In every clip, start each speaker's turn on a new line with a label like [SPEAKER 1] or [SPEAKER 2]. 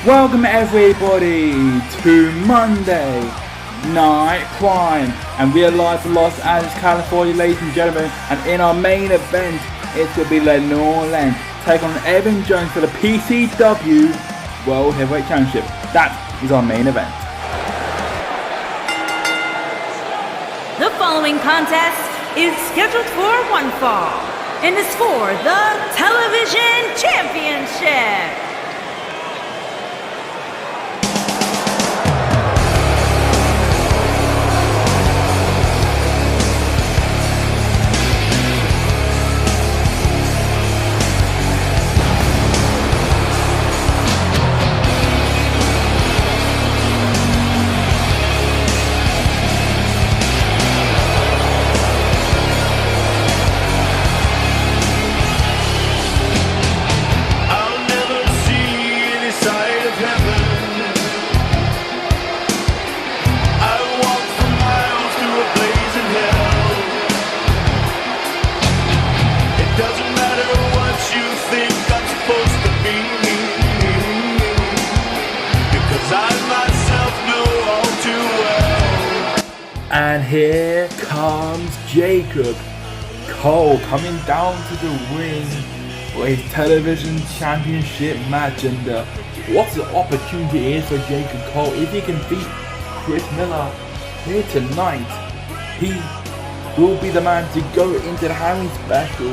[SPEAKER 1] Welcome everybody to Monday Night Prime, and we are live from Los Angeles, California, ladies and gentlemen. And in our main event, it's going to be Lenore Len take on Evan Jones for the PCW World Heavyweight Championship. That is our main event.
[SPEAKER 2] The following contest is scheduled for one fall and is for the Television Championship.
[SPEAKER 1] And here comes Jacob Cole coming down to the ring for his television championship match. And what an opportunity is for Jacob Cole. If he can beat Chris Miller here tonight, he will be the man to go into the Halloween special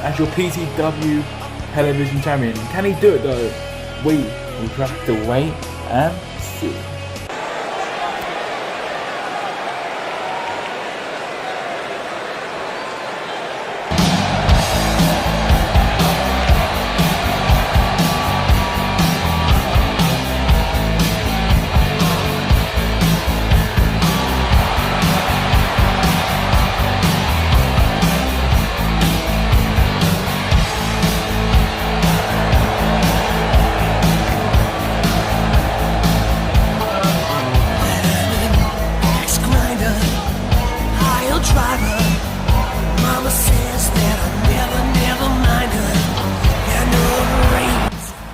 [SPEAKER 1] as your PCW television champion. Can he do it though? We will have to wait and see.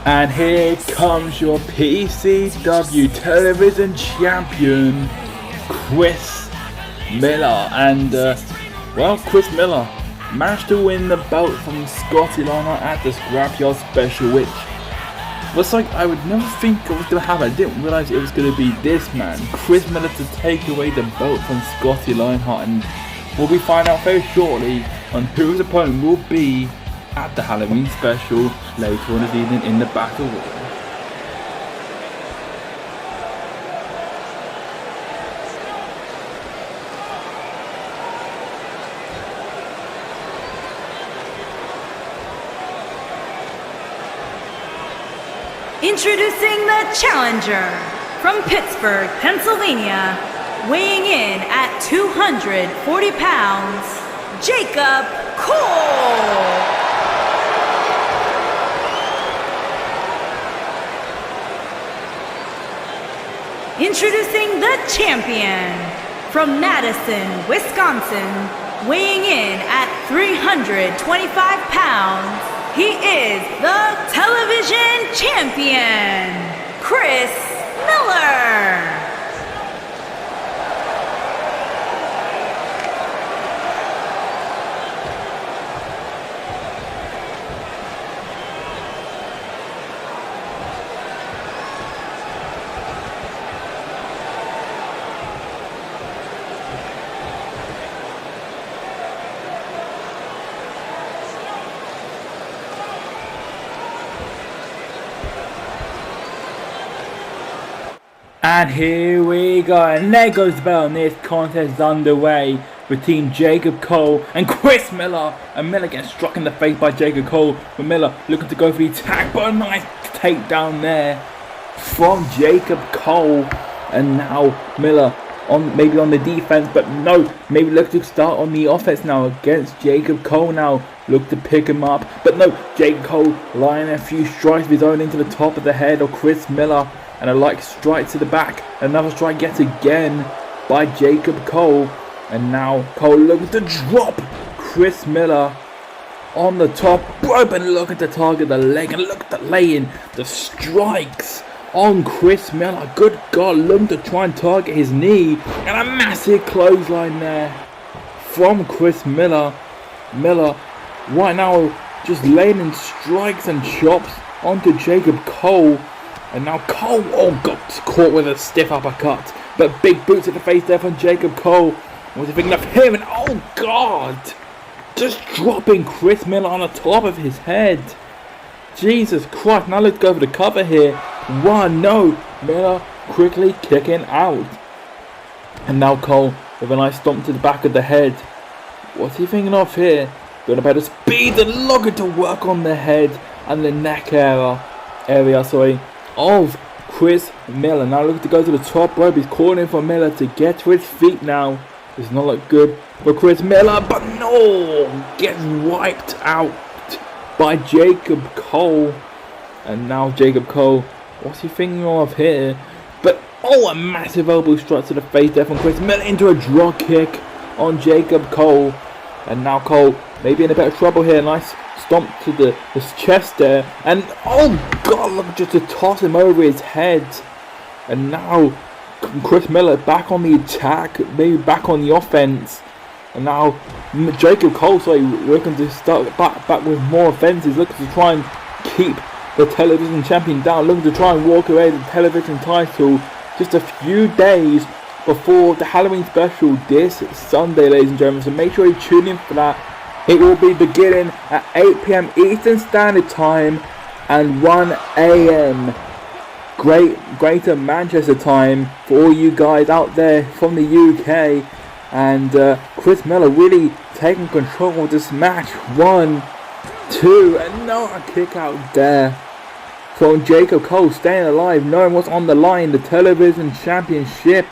[SPEAKER 1] And here comes your PCW television champion, Chris Miller. And, Chris Miller managed to win the belt from Scotty Lana at the Scrapyard special, which was like, I would never think it was going to happen. I didn't realize it was going to be this man, Chris Miller, to take away the belt from Scotty Lionheart. And we'll be finding out very shortly on who his opponent will be at the Halloween special later on this evening in the Battle Royal.
[SPEAKER 2] Introducing the challenger from Pittsburgh, Pennsylvania, weighing in at 240 pounds, Jacob Cole. Introducing the champion from Madison, Wisconsin, weighing in at 325 pounds, he is the television champion, Chris Miller.
[SPEAKER 1] And here we go, and there goes the bell, and this contest is underway between Jacob Cole and Chris Miller. And Miller gets struck in the face by Jacob Cole, but Miller looking to go for the attack, but a nice takedown there from Jacob Cole. And now Miller maybe on the defense, but no, maybe look to start on the offense now against Jacob Cole. Now look to pick him up, but no, Jacob Cole lying a few strikes of his own into the top of the head of Chris Miller. And a light strike to the back. Another strike yet again by Jacob Cole. And now Cole looking to drop Chris Miller on the top rope. And look at the target, the leg. And look at the lay-in, the strikes on Chris Miller. Good God, looking to try and target his knee. And a massive clothesline there from Chris Miller. Miller right now just laying in strikes and chops onto Jacob Cole. And now Cole, oh God, caught with a stiff uppercut. But big boots to the face there from Jacob Cole. What's he thinking of him? And oh God, just dropping Chris Miller on the top of his head. Jesus Christ, now let's go for the cover here. One, no, Miller quickly kicking out. And now Cole with a nice stomp to the back of the head. What's he thinking of here? Going about the speed and looking to work on the head and the neck area of Chris Miller. Now looking to go to the top rope. He's calling for Miller to get to his feet now. Does not look good for Chris Miller, but no! Gets wiped out by Jacob Cole. And now Jacob Cole, what's he thinking of here? But oh, a massive elbow strike to the face there from Chris Miller into a drop kick on Jacob Cole. And now Cole maybe in a bit of trouble here. Nice stomp to his chest there. And oh God, look, just to toss him over his head. And now Chris Miller back on the attack, maybe back on the offense. And now Jacob Cole, looking to start back with more offenses, looking to try and keep the television champion down, looking to try and walk away with the television title just a few days before the Halloween special this Sunday, ladies and gentlemen. So make sure you tune in for that. It will be beginning at 8 PM Eastern Standard Time and 1 AM Greater Manchester time for all you guys out there from the UK. And Chris Miller really taking control of this match. 1, 2, and no, a kick out there from Jacob Cole, staying alive, knowing what's on the line, the television championship.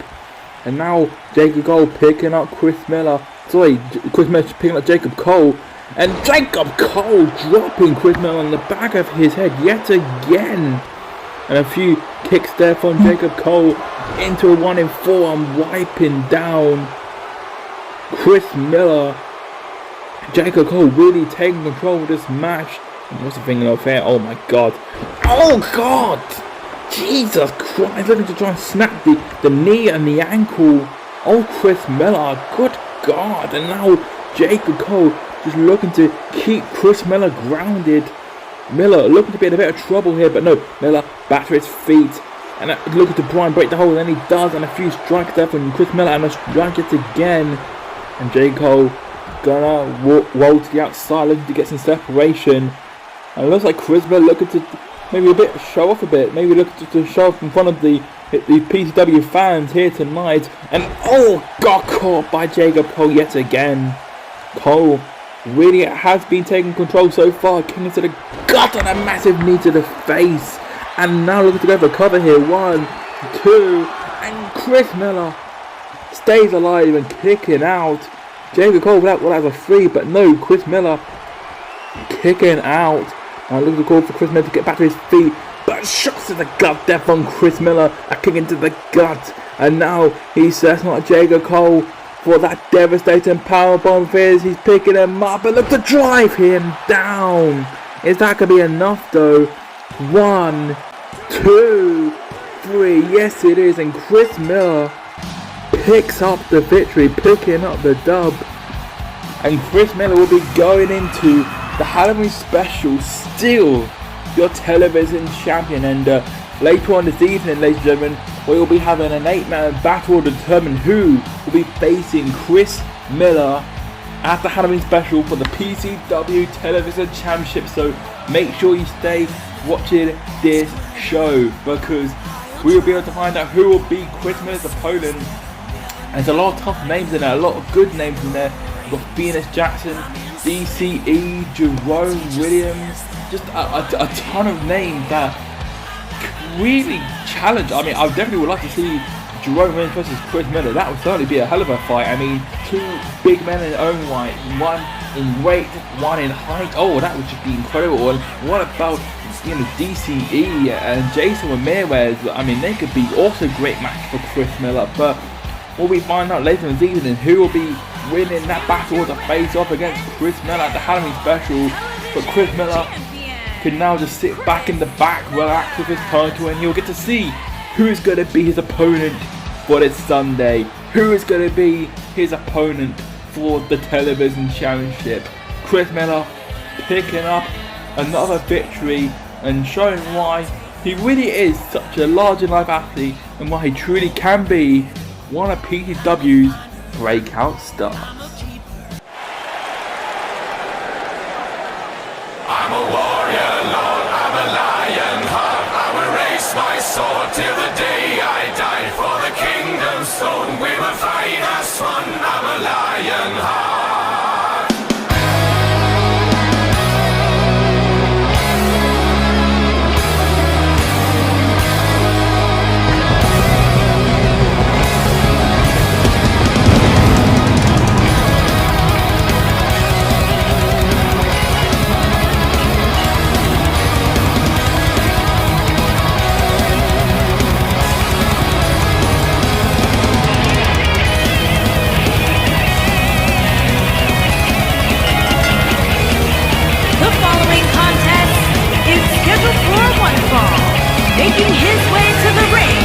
[SPEAKER 1] And now Jacob Cole picking up Chris Miller. Chris Miller picking up Jacob Cole. And Jacob Cole dropping Chris Miller on the back of his head yet again. And a few kicks there from Jacob Cole into a 1 in 4 and wiping down Chris Miller. Jacob Cole really taking control of this match. And what's he thinking of here? Oh my God. Oh God! Jesus Christ, looking to try and snap the knee and the ankle. Oh, Chris Miller, good God. And now Jacob Cole just looking to keep Chris Miller grounded. Miller looking to be in a bit of trouble here, but no, Miller back to his feet. And looking to try and break the hold, and he does. And a few strikes there from Chris Miller, and a strike it again. And Jacob Cole gonna roll to the outside, looking to get some separation. And it looks like Chris Miller looking to maybe a bit show off a bit, maybe looking to show off in front of the PCW fans here tonight. And oh, got caught by Jacob Cole yet again. Cole really has been taking control so far, kicking to the gut on a massive knee to the face. And now looking to go for cover here. 1, 2, and Chris Miller stays alive and kicking out. Jacob Cole that was a 3, but no, Chris Miller kicking out. And looking to call for Chris Miller to get back to his feet, but shots to the gut there from Chris Miller, a kick into the gut. And now he's setting up Jacob Cole for that devastating powerbomb of his. He's picking him up, but look to drive him down. Is that going to be enough though? 1, 2, 3. Yes it is. And Chris Miller picks up the victory, picking up the dub. And Chris Miller will be going into the Halloween special, still your television champion. And later on this evening, ladies and gentlemen, we will be having an 8-man battle to determine who will be facing Chris Miller at the Halloween special for the PCW television championship. So make sure you stay watching this show, because we will be able to find out who will be Chris Miller's opponent. And there's a lot of tough names in there, a lot of good names in there. We've got Phoenix Jackson, DCE, Jerome Williams, just a ton of names that really challenge. I mean, I definitely would like to see Jerome Williams versus Chris Miller. That would certainly be a hell of a fight. I mean, 2 big men in their own right, 1 in weight, 1 in height. Oh, that would just be incredible. And what about, you know, DCE and Jason Ramirez? I mean, they could be also great match for Chris Miller. But will we find out later in the season who will be winning that battle to face off against Chris Miller at the Halloween special? But Chris Miller can now just sit back in the back, relax with his title, and he'll get to see who is going to be his opponent for this Sunday. Who is going to be his opponent for the television championship. Chris Miller picking up another victory and showing why he really is such a larger-than-life athlete and why he truly can be one of PCW's breakout stars.
[SPEAKER 3] I'm a warrior, Lord, I'm a lion heart. I will raise my sword till the day I die. For the kingdom's throne, we will fight as one. I'm a lion heart.
[SPEAKER 2] Making his way to the ring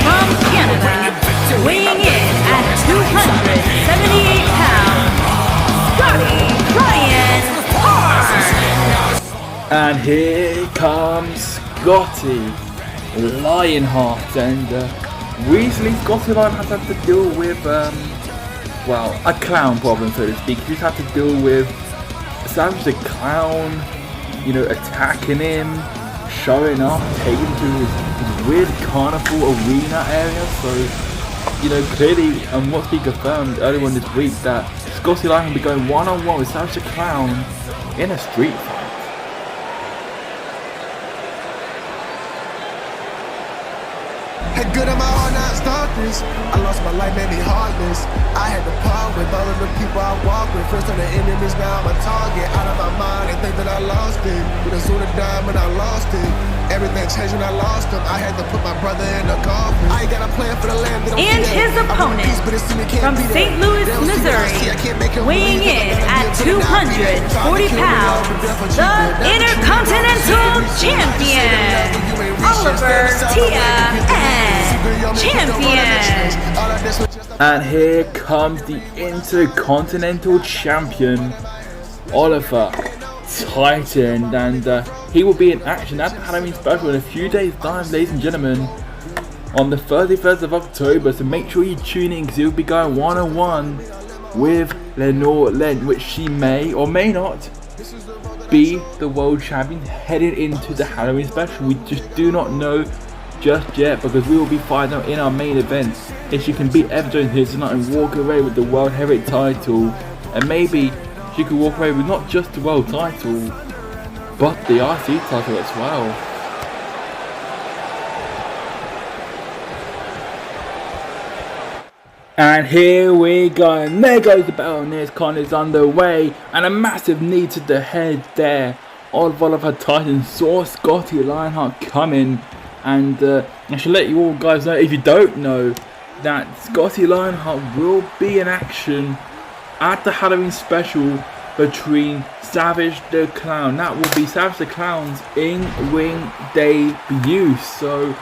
[SPEAKER 2] from Canada, weighing in at 278 pounds, Scotty Ryan Hart.
[SPEAKER 1] And here comes Scotty Lionheart, and recently Scotty Lionheart had to deal with, well, a clown problem, so to speak. He's had to deal with Savage the Clown, you know, attacking him, showing up, taking him to his weird carnival arena area. So, you know, clearly, and what's been confirmed earlier on this week, that Scotty Lionheart will be going one-on-one with Savage the Clown in a street fight.
[SPEAKER 4] Had good in my heart, now I start this. I lost my life, made me heartless. I had to part with all of the people I walk with. First on the enemies, now I'm a target. Out of my mind, they think that I lost it. With a suit of diamond, I lost it. Everything changed when I lost him. I had to put my brother in the coffin. I ain't got a plan for the land.
[SPEAKER 2] And his opponent from St. Louis, Missouri, weighing in at 240 pounds, the Intercontinental Champion, Oliver Tia Champion.
[SPEAKER 1] And here comes the Intercontinental Champion, Oliver Titan, and he will be in action at the Halloween special in a few days' time, ladies and gentlemen, on the 31st of October. So make sure you tune in, because he'll be going one-on-one with Lenore Len, which she may or may not be the world champion heading into the Halloween special. We just do not know just yet, because we will be finding out in our main event if she can beat Eva Jones here tonight and walk away with the World Heavyweight title, and maybe she could walk away with not just the world title but the IC title as well. And here we go, and there goes the battle, and this con is underway, and a massive knee to the head there of Oliver Titan. Saw Scotty Lionheart coming, and I should let you all guys know, if you don't know, that Scotty Lionheart will be in action at the Halloween special between Savage the Clown. That will be Savage the Clown's in-ring debut. So,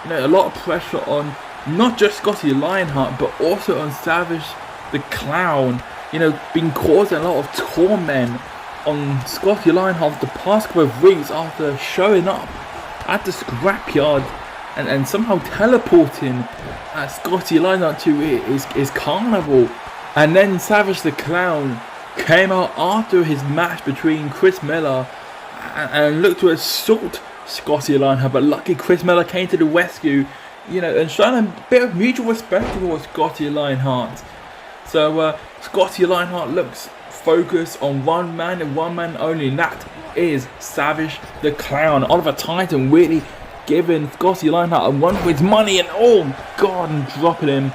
[SPEAKER 1] you know, a lot of pressure on not just Scotty Lionheart, but also on Savage the Clown. You know, been causing a lot of torment on Scotty Lionheart the past couple of weeks after showing up at the scrapyard and somehow teleporting Scotty Lionheart to his carnival. And then Savage the Clown came out after his match between Chris Miller and looked to assault Scotty Lionheart, but lucky Chris Miller came to the rescue, you know, and showing a bit of mutual respect towards Scotty Lionheart. So Scotty Lionheart looks focused on one man and one man only, and that is Savage the Clown. Oliver Titan really giving Scotty Lionheart a run for his money, and oh god, and dropping him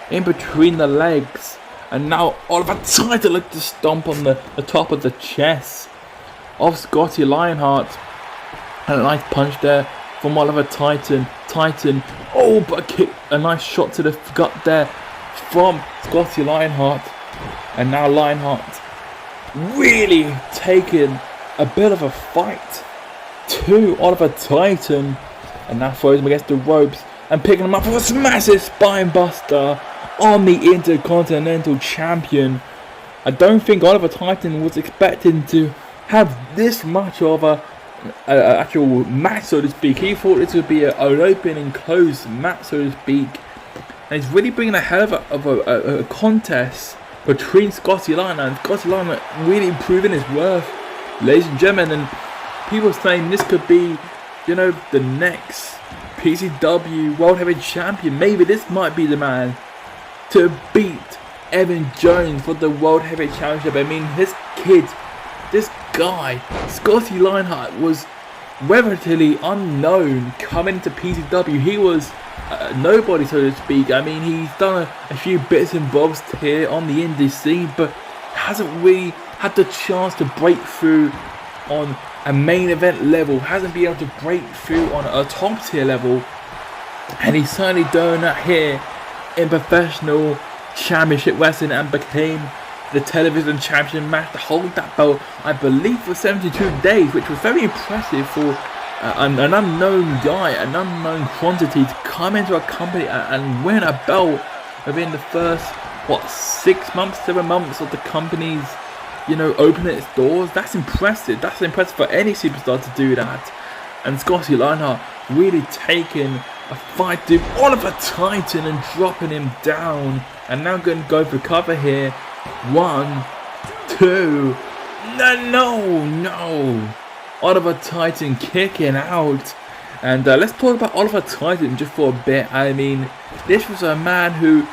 [SPEAKER 1] in between the legs. And now Oliver Titan looked to stomp on the top of the chest of Scotty Lionheart. And a nice punch there from Oliver Titan. Oh, but a nice shot to the gut there from Scotty Lionheart. And now Lionheart really taking a bit of a fight to Oliver Titan, and now throws him against the ropes and picking him up for a massive spine buster on the Intercontinental Champion. I don't think Oliver Titan was expecting to have this much of a actual match, so to speak. He thought this would be an open and closed match, so to speak. And he's really bringing a hell of a contest between Scotty Liner, and Scotty Liner really proving his worth, ladies and gentlemen. And people saying this could be, the next PCW World Heavyweight Champion. Maybe this might be the man to beat Evan Jones for the World Heavyweight Championship. I mean, this guy, Scotty Lionheart, was relatively unknown coming into PCW. He was nobody, so to speak. I mean, he's done a few bits and bobs here on the indie scene, but hasn't really had the chance to break through on a main event level, hasn't been able to break through on a top tier level, and he's certainly done that here in professional championship wrestling, and became the television champion match to hold that belt, I believe, for 72 days, which was very impressive for an unknown guy, an unknown quantity, to come into a company and win a belt within the first 6 months, 7 months of the company's opening its doors. That's impressive. That's impressive for any superstar to do that. And Scotty Lionheart really taking a fight to Oliver Titan and dropping him down, and now going to go for cover here. 1, 2, no. Oliver Titan kicking out. And let's talk about Oliver Titan just for a bit. I mean, this was a man who,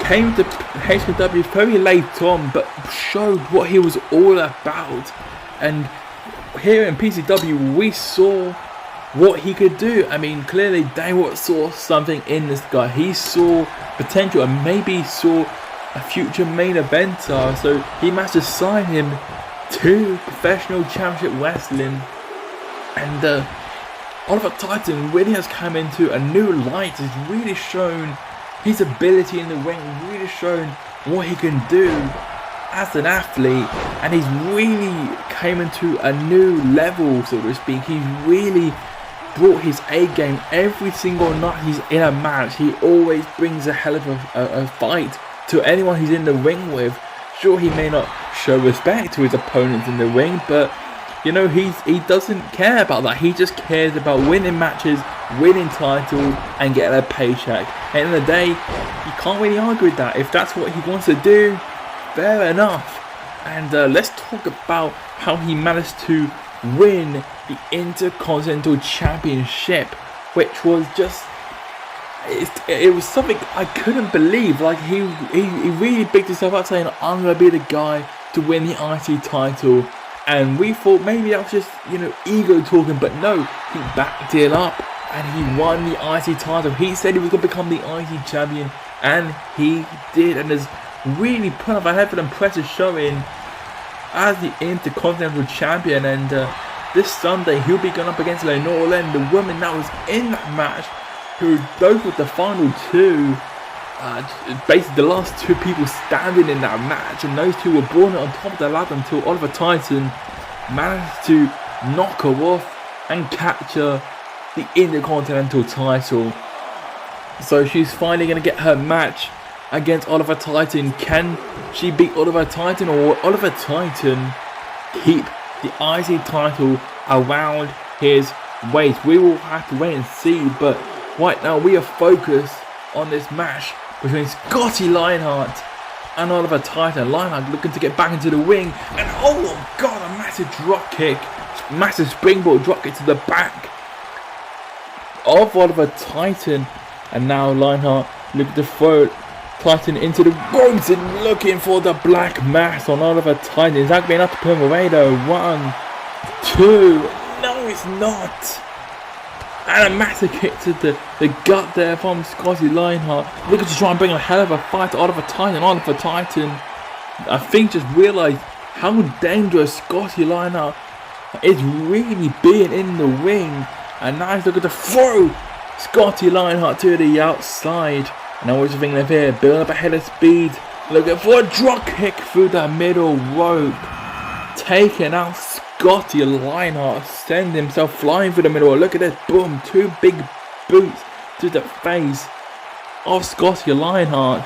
[SPEAKER 1] came to HCW very late on, but showed what he was all about. And here in PCW, we saw what he could do. I mean, clearly Dane saw something in this guy. He saw potential, and maybe saw a future main eventer, so he managed to sign him to professional championship wrestling. And Oliver Titan really has come into a new light. He's really shown his ability in the ring, really shown what he can do as an athlete, and he's really came into a new level, so to speak. He's really brought his A game every single night he's in a match. He always brings a hell of a fight to anyone he's in the ring with. Sure, he may not show respect to his opponents in the ring, but he doesn't care about that. He just cares about winning matches, winning titles, and getting a paycheck. At the end of the day, you can't really argue with that. If that's what he wants to do, fair enough. And let's talk about how he managed to win the Intercontinental Championship, which was just, it was something I couldn't believe. Like, he really bigged himself up, saying, I'm going to be the guy to win the IC title. And we thought maybe that was just, ego talking, but no, he backed it up and he won the IC title. He said he was going to become the IC champion, and he did, and has really put up a hell of an impressive showing as the Intercontinental Champion. And this Sunday he'll be going up against Lenore Len, the woman that was in that match, who those were the final two, basically the last two people standing in that match, and those two were born on top of the ladder until Oliver Titan managed to knock her off and capture the Intercontinental title. So she's finally going to get her match against Oliver Titan. Can she beat Oliver Titan, or Oliver Titan keep the IC title around his waist? We will have to wait and see, but right now we are focused on this match between Scotty Lionheart and Oliver Titan. Lionheart looking to get back into the ring, and oh god, a massive drop kick, massive springboard drop kick to the back of Oliver Titan. And now Lionheart looking to throw Titan into the ropes and looking for the black mass on Oliver Titan. Is that being enough to put him away though? 1, 2, no it's not. And a massive kick to the gut there from Scotty Lionheart, looking to try and bring a hell of a fight to Oliver Titan. Oliver Titan, I think, just realised how dangerous Scotty Lionheart is really being in the ring, and now he's looking to throw Scotty Lionheart to the outside. And I was thinking of here, building up a head of speed, looking for a drop kick through the middle rope, taking out Scotty Lionheart sends himself flying through the middle. Look at this, boom, 2 big boots to the face of Scotty Lionheart.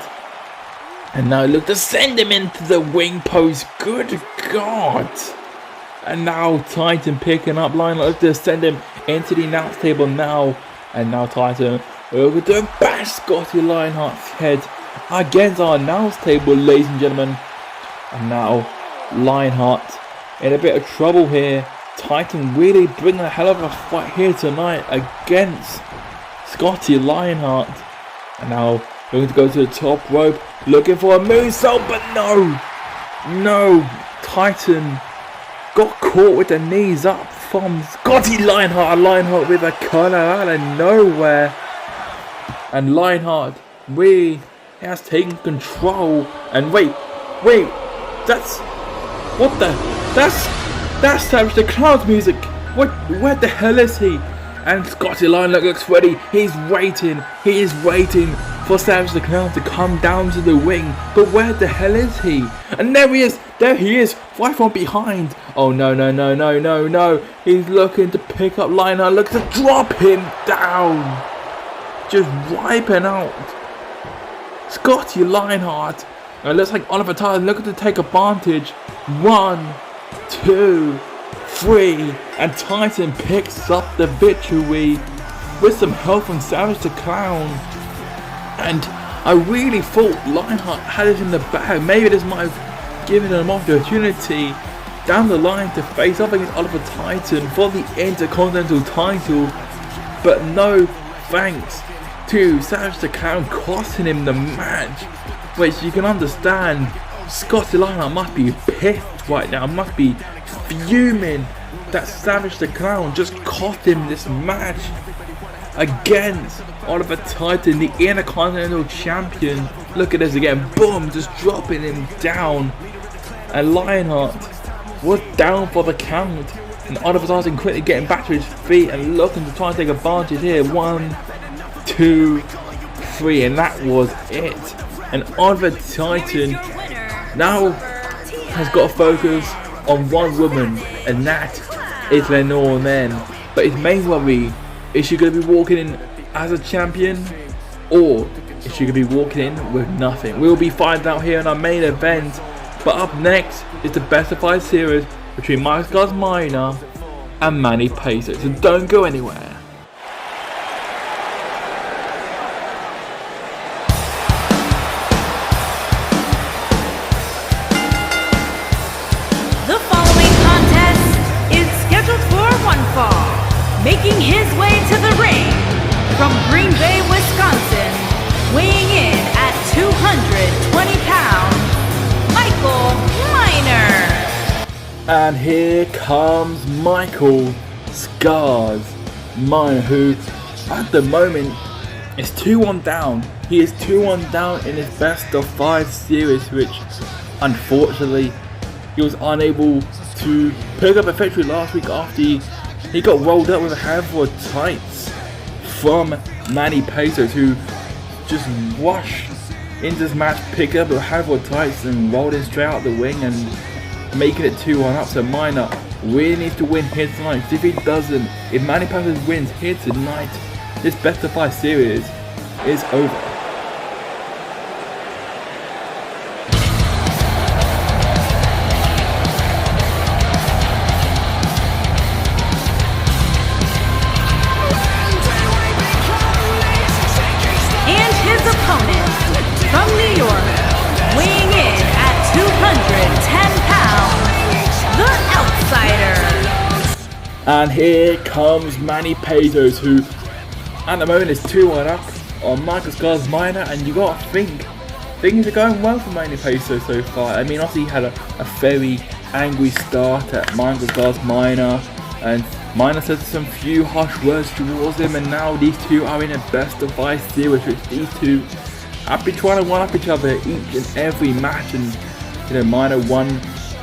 [SPEAKER 1] And now look to send him into the wing post. Good God. And now Titan picking up Lionheart. Look to send him into the announce table now. And now Titan over to bash Scotty Lionheart's head against our announce table, ladies and gentlemen. And now Lionheart in a bit of trouble here. Titan really bringing a hell of a fight here tonight against Scotty Lionheart. And now we're going to go to the top rope, looking for a moonsault, but no, Titan got caught with the knees up from Scotty Lionheart. Lionheart with a collar out of nowhere, and Lionheart really has taken control. And wait, that's Savage the Clown's music. Where the hell is he? And Scotty Lionheart looks ready. He is waiting for Savage the Clown to come down to the wing. But where the hell is he? And there he is, right from behind. Oh no. He's looking to pick up Lionheart, looks to drop him down. Just wiping out Scotty Lionheart. And it looks like Oliver Titan looking to take advantage. 1, 2, 3, and Titan picks up the victory with some help from Savage the Clown. And I really thought Lionheart had it in the bag. Maybe this might have given him an opportunity down the line to face off against Oliver Titan for the Intercontinental title. But no thanks to Savage the Clown costing him the match, which you can understand. Scotty Lionheart must be pissed right now, must be fuming that Savage the Clown just cost him this match against Oliver Titan, the Intercontinental Champion. Look at this again, boom, just dropping him down. And Lionheart was down for the count, and Oliver Titan quickly getting back to his feet and looking to try and take advantage here. 1, 2, 3, and that was it. And Oliver Titan now has got to focus on one woman, and that is Lenore Men. But his main worry, is she going to be walking in as a champion, or is she going to be walking in with nothing? We'll be finding out here in our main event. But up next is the Best of 5 series between Michael Minor and Manny Pacers. So don't go anywhere.
[SPEAKER 2] Making his way to the ring from Green Bay, Wisconsin, weighing in at 220 pounds, Michael Minor.
[SPEAKER 1] And here comes Michael Scars Minor, who at the moment is 2-1 down. He is 2-1 down in his Best of 5 series, which unfortunately he was unable to pick up a victory last week after he got rolled up with a handful of tights from Manny Pacers, who just rushed into this match, picked up a handful of tights and rolled him straight out the wing and making it 2-1 up. So Minor really needs to win here tonight. If he doesn't, if Manny Pacers wins here tonight, this Best of 5 series is over. And here comes Manny Pacers, who at the moment is 2-1 up on Michael Scars Minor, and you gotta think things are going well for Manny Pacers so far. I mean, obviously he had a very angry start at Michael Scars Minor, and Minor said some few harsh words towards him, and now these two are in a Best of 5 series, which these two have been trying to one up each other each and every match. And you know, Minor won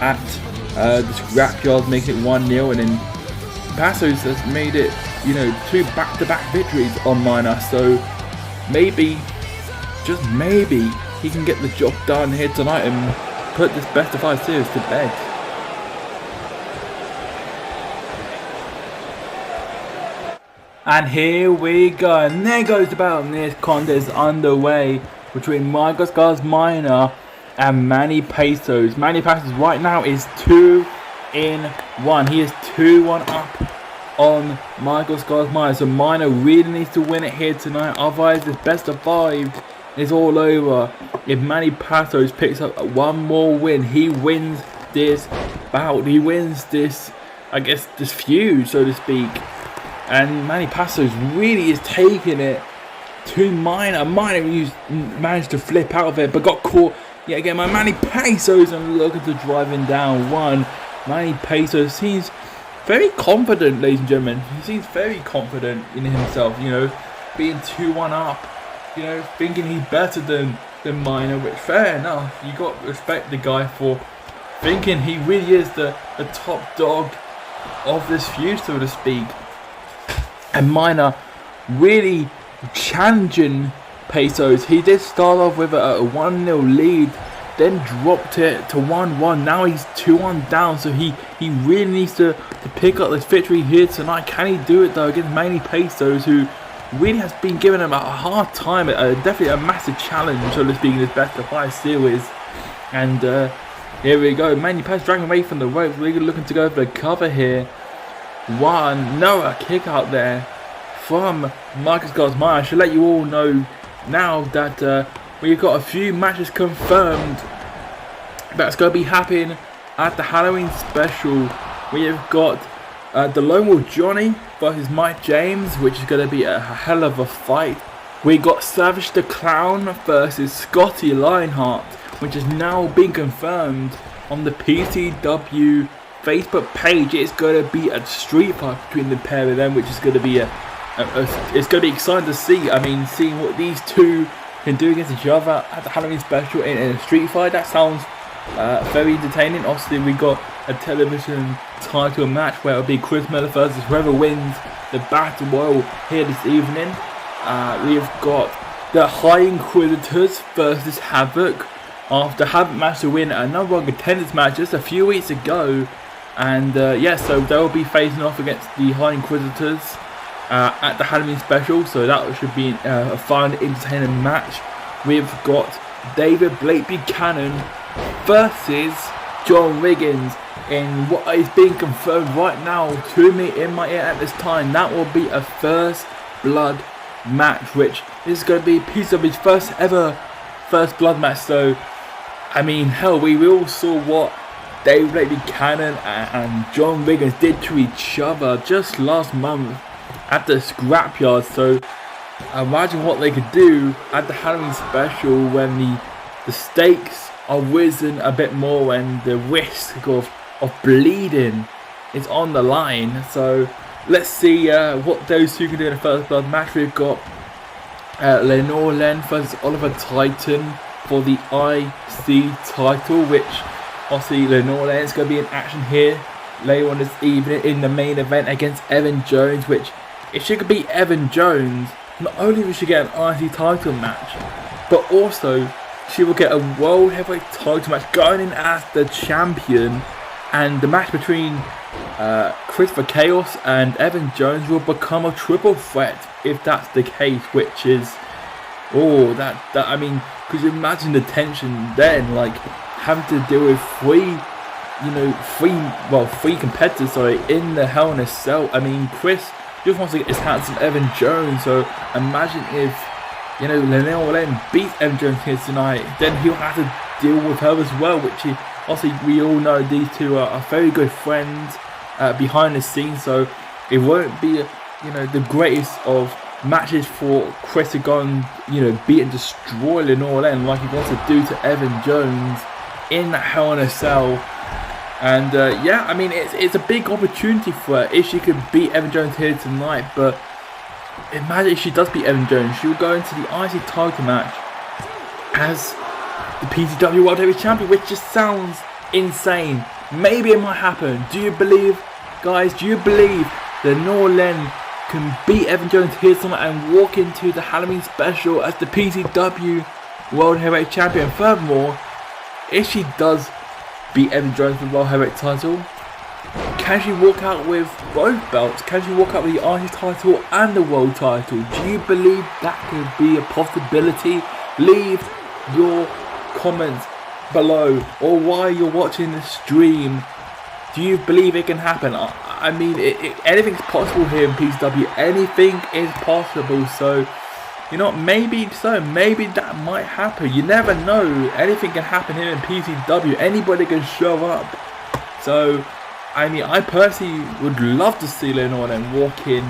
[SPEAKER 1] at the Scrapyard, making it 1-0, and then Pacers has made it, you know, 2 back-to-back victories on Minor. So maybe, just maybe, he can get the job done here tonight and put this Best of 5 series to bed. And here we go, and there goes the battle. This contest underway between Michael Scars Minor and Manny Pesos. Manny Pesos right now is 2-1. He is 2-1 up on Michael Scars Minor. So Minor really needs to win it here tonight. Otherwise, this best of 5 is all over. If Manny Pesos picks up one more win, he wins this bout. He wins this, I guess, this feud, so to speak. And Manny Pesos really is taking it to Minor. Minor managed to flip out of it, but got caught yet again by Manny Pesos and looking to drive him down one. Manny Pesos seems very confident, ladies and gentlemen. He seems very confident in himself, you know, being 2-1 up, you know, thinking he's better than Minor, which fair enough. You got to respect the guy for thinking he really is the top dog of this feud, so to speak. And Minor really challenging Pesos. He did start off with a 1-0 lead, then dropped it to 1-1. Now he's 2-1 down, so he really needs to pick up this victory here tonight. Can he do it though against Manny Pesos, who really has been giving him a hard time, definitely a massive challenge, so to speak, in his best of 5 series. And here we go, Manny Pesos dragging away from the ropes, really looking to go for the cover here. A kick out there from Michael Scars Minor. I should let you all know now that we've got a few matches confirmed that's going to be happening at the Halloween special. We have got the Lone Wolf Johnny versus Mike James, which is going to be a hell of a fight. We got Savage the Clown versus Scotty Lionheart, which has now been confirmed on the PCW Facebook page. It's going to be a street fight between the pair of them, which is going to be it's going to be exciting to see. I mean, seeing what these two can do against each other at the Halloween special in a street fight, that sounds very entertaining. Obviously, we got a television title match where it'll be Chris Miller versus whoever wins the battle royal here this evening. We've got the High Inquisitors versus Havoc. After Havoc managed to win a number one contenders match just a few weeks ago. And so they'll be facing off against the High Inquisitors at the Halloween special. So that should be a fun, entertaining match. We've got David Blake Buchanan versus John Riggins in what is being confirmed right now to me in my ear at this time. That will be a first blood match, which is going to be PCW's first ever first blood match. So I mean, hell, we all saw what David Blake Buchanan and John Riggins did to each other just last month at the scrapyard. So imagine what they could do at the Halloween special when the stakes are risen a bit more and the risk of bleeding is on the line. So let's see what those two can do in the first blood match. We've got Lenore Len versus Oliver Titan for the IC title, which obviously Lenore Len is going to be in action here later on this evening in the main event against Evan Jones, which if she could beat Evan Jones, not only will she get an IC title match, but also she will get a World Heavyweight title match going in as the champion. And the match between Christopher Chaos and Evan Jones will become a triple threat if that's the case, which is, I mean, could you imagine the tension then, like having to deal with three competitors, in the Hell in a Cell. I mean, Chris just wants to get his hands on Evan Jones, so imagine if, Lenore Len beats Evan Jones here tonight, then he'll have to deal with her as well, which he, obviously we all know these two are very good friends behind the scenes, so it won't be the greatest of matches for Chris to go and beat and destroy Lenore Len like he wants to do to Evan Jones in that Hell in a Cell. And I mean, it's a big opportunity for her if she could beat Evan Jones here tonight. But imagine if she does beat Evan Jones, she will go into the IC title match as the PCW World Heavyweight Champion, which just sounds insane. Maybe it might happen. Do you believe, guys? Do you believe Lenore Len can beat Evan Jones here tonight and walk into the Halloween special as the PCW World Heavyweight Champion? Furthermore, if she does beat Evan Jones for the World Heavyweight title, can she walk out with both belts? Can she walk out with the IC title and the world title? Do you believe that could be a possibility? Leave your comments below, or while you're watching the stream. Do you believe it can happen? I mean, anything's possible here in PCW. Anything is possible. So, you know, maybe that might happen. You never know. Anything can happen here in PCW. Anybody can show up. So, I mean, I personally would love to see Leonor and walk in,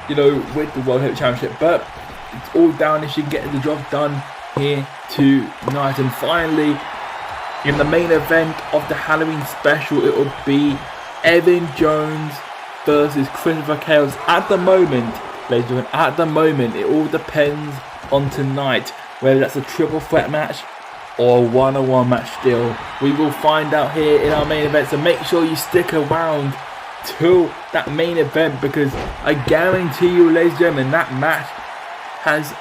[SPEAKER 1] you know, with the World Heavyweight Championship. But it's all down if she can get the job done here tonight. And finally, in the main event of the Halloween special, it will be Evan Jones versus Christopher Chaos. At the moment, ladies and gentlemen, at the moment, it all depends on tonight, whether that's a triple threat match or a one-on-one match still. We will find out here in our main event, so make sure you stick around till that main event, because I guarantee you, ladies and gentlemen, that match has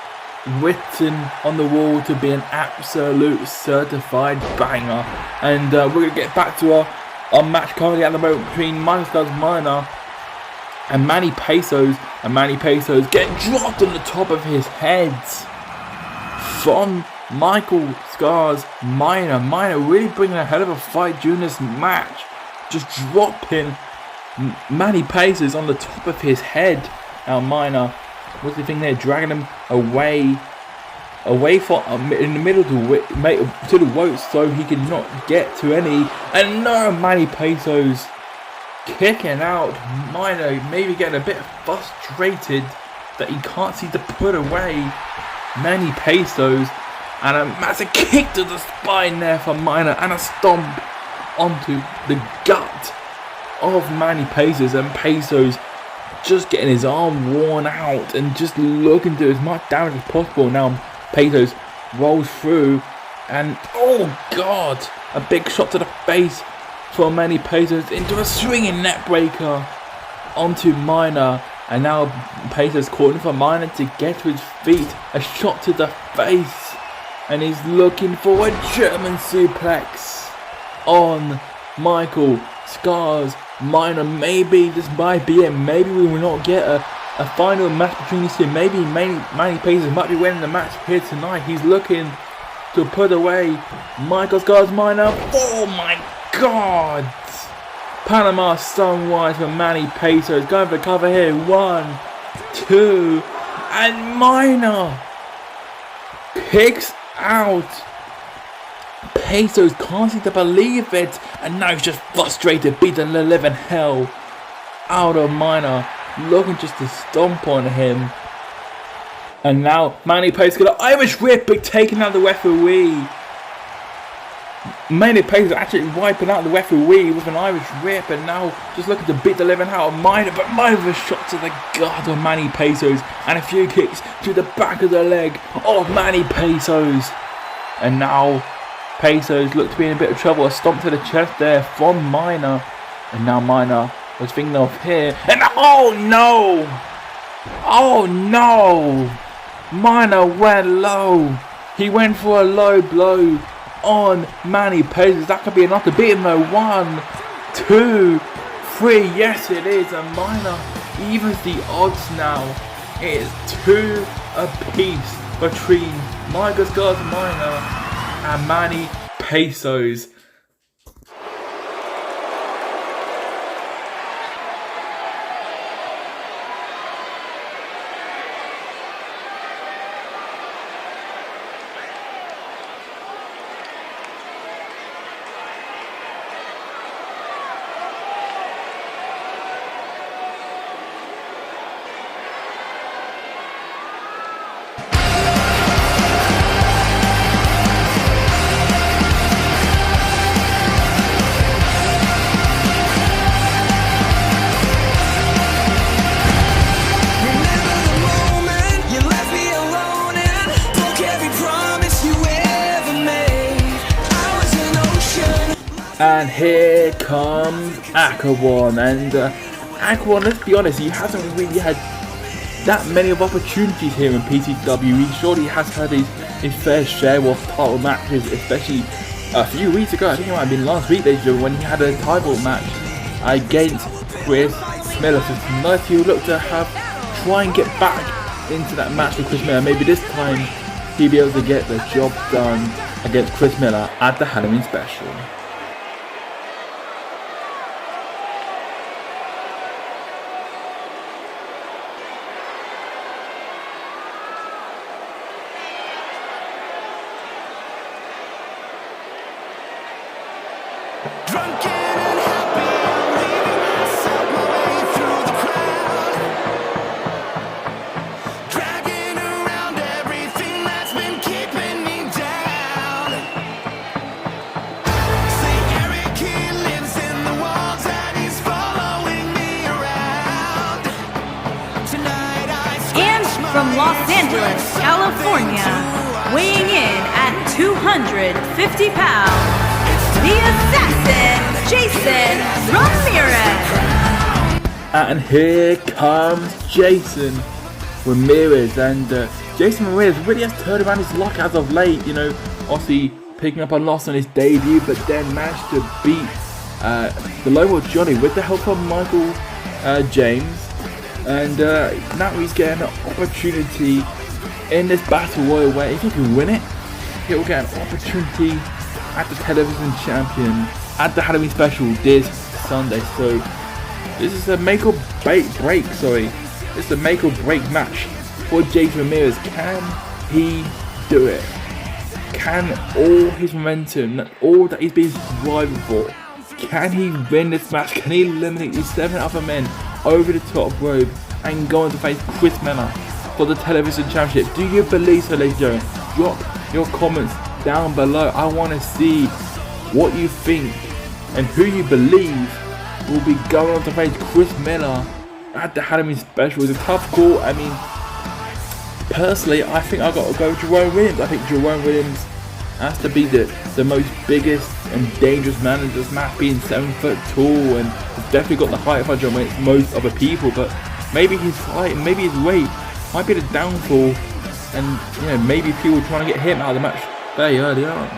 [SPEAKER 1] written on the wall to be an absolute certified banger. And we're going to get back to our match currently at the moment between Michael Minor and Manny Pesos. And Manny Pesos getting dropped on the top of his head from Michael Scars Minor. Minor really bringing a hell of a fight during this match, just dropping Manny Pesos on the top of his head. Now Minor, what's the thing there, dragging him away from in the middle to the ropes so he could not get to any. And no, Manny Pesos kicking out. Minor maybe getting a bit frustrated that he can't seem to put away Manny Pesos. And a massive kick to the spine there for Minor, and a stomp onto the gut of Manny Pesos. And Pesos just getting his arm worn out and just looking to do as much damage as possible. Now Pesos rolls through, and oh god, a big shot to the face for Manny Pesos into a swinging neck breaker onto Minor. And now Pesos calling for Minor to get to his feet. A shot to the face, and he's looking for a German suplex on Michael Scars Minor. Maybe this might be it. Maybe we will not get a final match between these two. Maybe Manny Pesos might be winning the match here tonight. He's looking to put away Michael Scars Minor. Oh my god! Panama Sunrise for Manny Pesos. Going for the cover here. 1, 2, and Minor kicks out. Pesos can't seem to believe it, and now he's just frustrated, beating the living hell out of Minor, looking just to stomp on him. And now Manny Pesos got an Irish whip, but taking out the referee. Manny Pesos actually wiping out the referee with an Irish whip, and now just looking to beat the living out of Minor. But Minor with a shot to the gut of Manny Pesos, and a few kicks to the back of the leg of Manny Pesos. And now Pesos look to be in a bit of trouble. A stomp to the chest there from Minor. And now Minor was thinking of here. And oh no! Oh no! Minor went low. He went for a low blow on Manny Pesos. That could be enough to beat him though. 1, 2, 3. Yes it is. And Minor evens the odds now. It is 2 apiece between Michael Scars Minor and Manny Pesos. And here comes Aquawan, and Aquawan, let's be honest, he hasn't really had that many of opportunities here in PCW. He surely has had his fair share of title matches, especially a few weeks ago. I think it might have been last week when he had a title match against Chris Miller. So tonight he'll look to try and get back into that match with Chris Miller. Maybe this time he'll be able to get the job done against Chris Miller at the Halloween special.
[SPEAKER 4] Drunken and happy, I'm leaving myself my way through the crowd, dragging around everything that's been keeping me down. St. Eric, he lives in the walls and he's following me around. Tonight I
[SPEAKER 2] And from Los Angeles, California, weighing in at 250 pounds, the Assassin, Jason Ramirez.
[SPEAKER 1] And here comes Jason Ramirez, and Jason Ramirez really has turned around his luck as of late. You know, obviously picking up a loss on his debut, but then managed to beat the local Johnny with the help of Michael James, and now he's getting an opportunity in this battle royal where if he can win it, he'll get an opportunity at the television champion at the Halloween special this Sunday. So this is a make or break. This is a make or break match for Jason Ramirez. Can he do it? Can all his momentum, all that he's been striving for, can he win this match? Can he eliminate these 7 other men over the top rope and go on to face Chris Miller for the television championship? Do you believe so, ladies and gentlemen? Drop your comments down below. I want to see what you think and who you believe will be going on to face Chris Miller at the Halloween special. It's a tough call. I mean, personally, I think I've got to go with Jerome Williams. I think Jerome Williams has to be the most biggest and dangerous man in this match, being 7 foot tall, and has definitely got the height of Jerome Williams most other people. But maybe his height and maybe his weight might be the downfall, and you know, maybe people trying to get him out of the match very early on.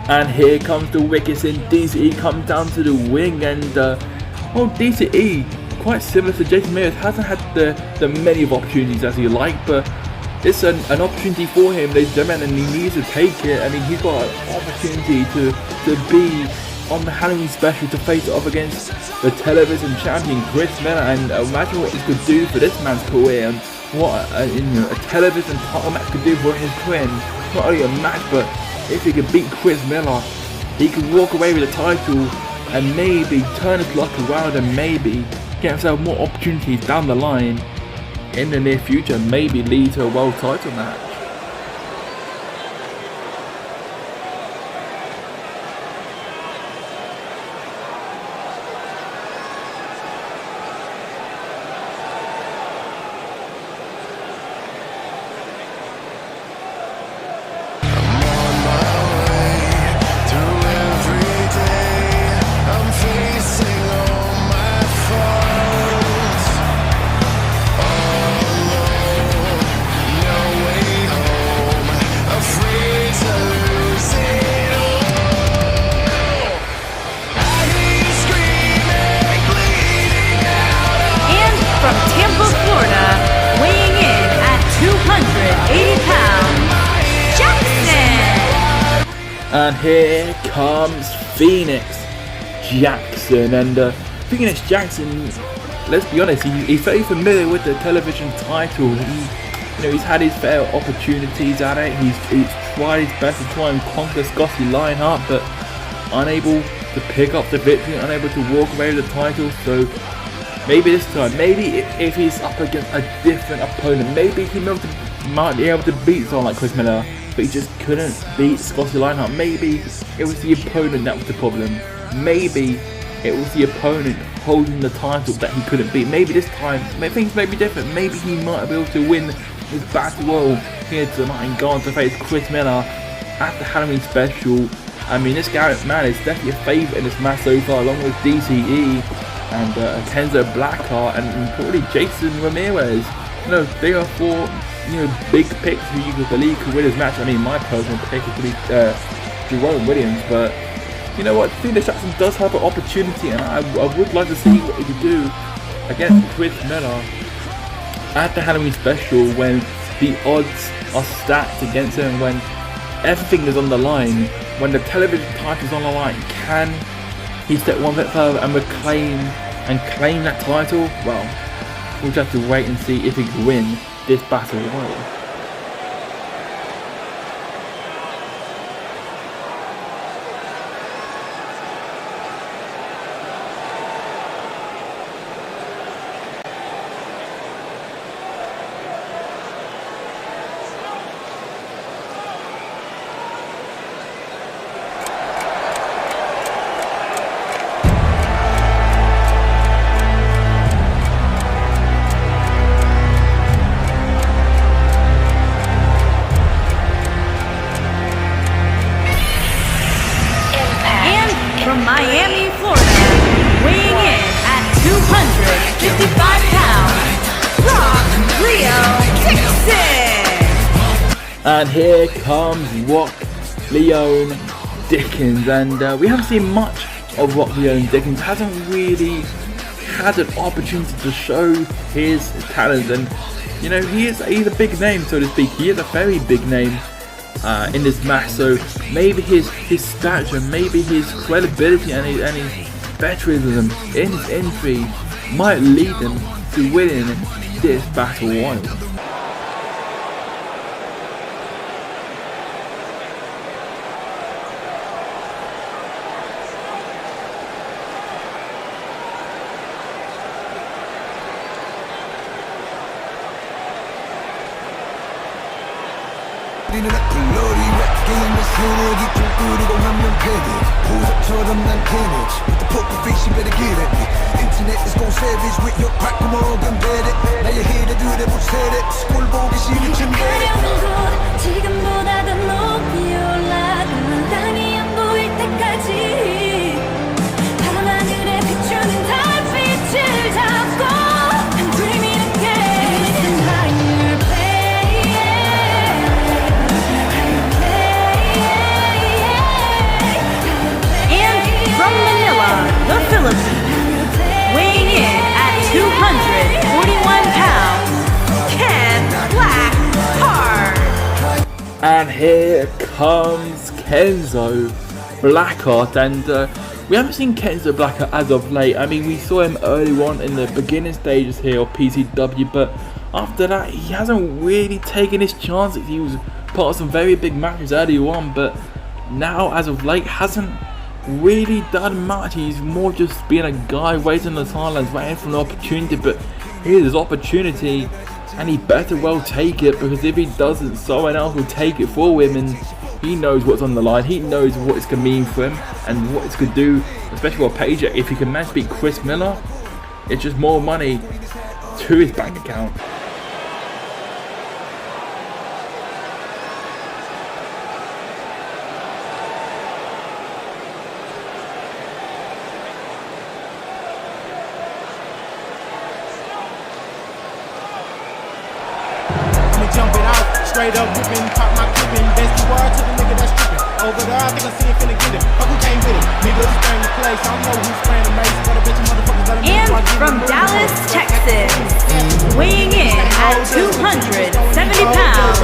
[SPEAKER 1] And here comes the Wicked in DCE, comes down to the wing, and well, DCE, quite similar to Jason Ramirez, hasn't had the many of opportunities as he like, but it's an opportunity for him, ladies and gentlemen, and he needs to take it. I mean, he's got an opportunity to be on the Halloween special to face off against the television champion Chris Miller, and imagine what this could do for this man's career, and what a television title match could do for his career. Not only a match, but if he could beat Chris Miller, he could walk away with the title and maybe turn his luck around and maybe get himself more opportunities down the line in the near future, maybe lead to a world title match. And here comes Phoenix Jackson, and Phoenix Jackson, let's be honest, he's very familiar with the television title. He's had his fair opportunities at it. He's tried his best to try and conquer Scotty Lionheart, but unable to to pick up the victory, unable to walk away with the title. So maybe this time, maybe if he's up against a different opponent, maybe he might be able to beat someone like Chris Miller, but he just couldn't beat Scotty Lionheart. Maybe it was the opponent that was the problem. Maybe it was the opponent holding the title that he couldn't beat. Maybe this time, things may be different. Maybe he might be able to win this battle royal here tonight and go on to face Chris Miller at the Halloween special. I mean, this Garrett man is definitely a favourite in this match so far, along with DCE and Kenzo Blackheart and probably Jason Ramirez. You know, they are four, big picks who you could believe could win this match. I mean, my personal pick is really Jerome Williams, but you know what? Phoenix Jackson does have an opportunity, and I would like to see what he could do against Chris Miller at the Halloween special when the odds are stacked against him, when everything is on the line, when the television title is on the line. Can he step one bit further and claim that title? Well, we'll just have to wait and see if he can win this battle royal.
[SPEAKER 2] From Miami, Florida, weighing in at 255 pounds, Rock Leo Dixon!
[SPEAKER 1] And here comes Rock Leone Dickens, and we haven't seen much of Rock Leone Dickens. Hasn't really had an opportunity to show his talent, and he's a big name, so to speak. He is a very big name in this match, so maybe his stature, maybe his credibility and his veteran in his entry might lead him to winning this battle royal.
[SPEAKER 2] Weighing in at 241 pounds, Ken Blackheart.
[SPEAKER 1] And here comes Kenzo Blackheart, and we haven't seen Kenzo Blackheart as of late. I mean, we saw him early on in the beginning stages here of PCW, but after that he hasn't really taken his chances. He was part of some very big matches early on, but now as of late hasn't really done much. He's more just being a guy waiting on the sidelines, waiting for an opportunity. But here's his opportunity, and he better well take it, because if he doesn't, someone else will take it for him, and he knows what's on the line. He knows what it's going to mean for him and what it's going to do, especially for Paycheck. If he can manage to beat Chris Miller, it's just more money to his bank account.
[SPEAKER 5] Jump it out, straight up whipping, pop my clipping. Bestie word to the nigga that's tripping. Over there, I think I see him finna get it. Fuck who came with it. Niggas spraying the place. I don't know who's spraying the mace, but I bet you motherfuckers let him know.
[SPEAKER 2] And from Dallas, Texas, weighing in at 270 pounds,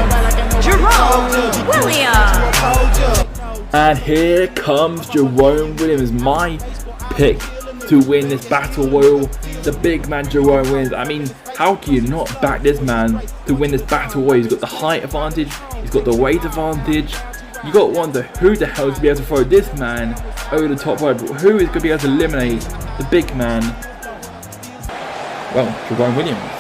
[SPEAKER 2] Jerome Williams.
[SPEAKER 1] And here comes Jerome Williams, my pick to win this battle royal. The big man Jerome Williams. I mean, how can you not back this man to win this battle royal? He's got the height advantage, he's got the weight advantage, You got to wonder who the hell is going to be able to throw this man over the top rope. Who is going to be able to eliminate the big man? Well, Jerome Williams.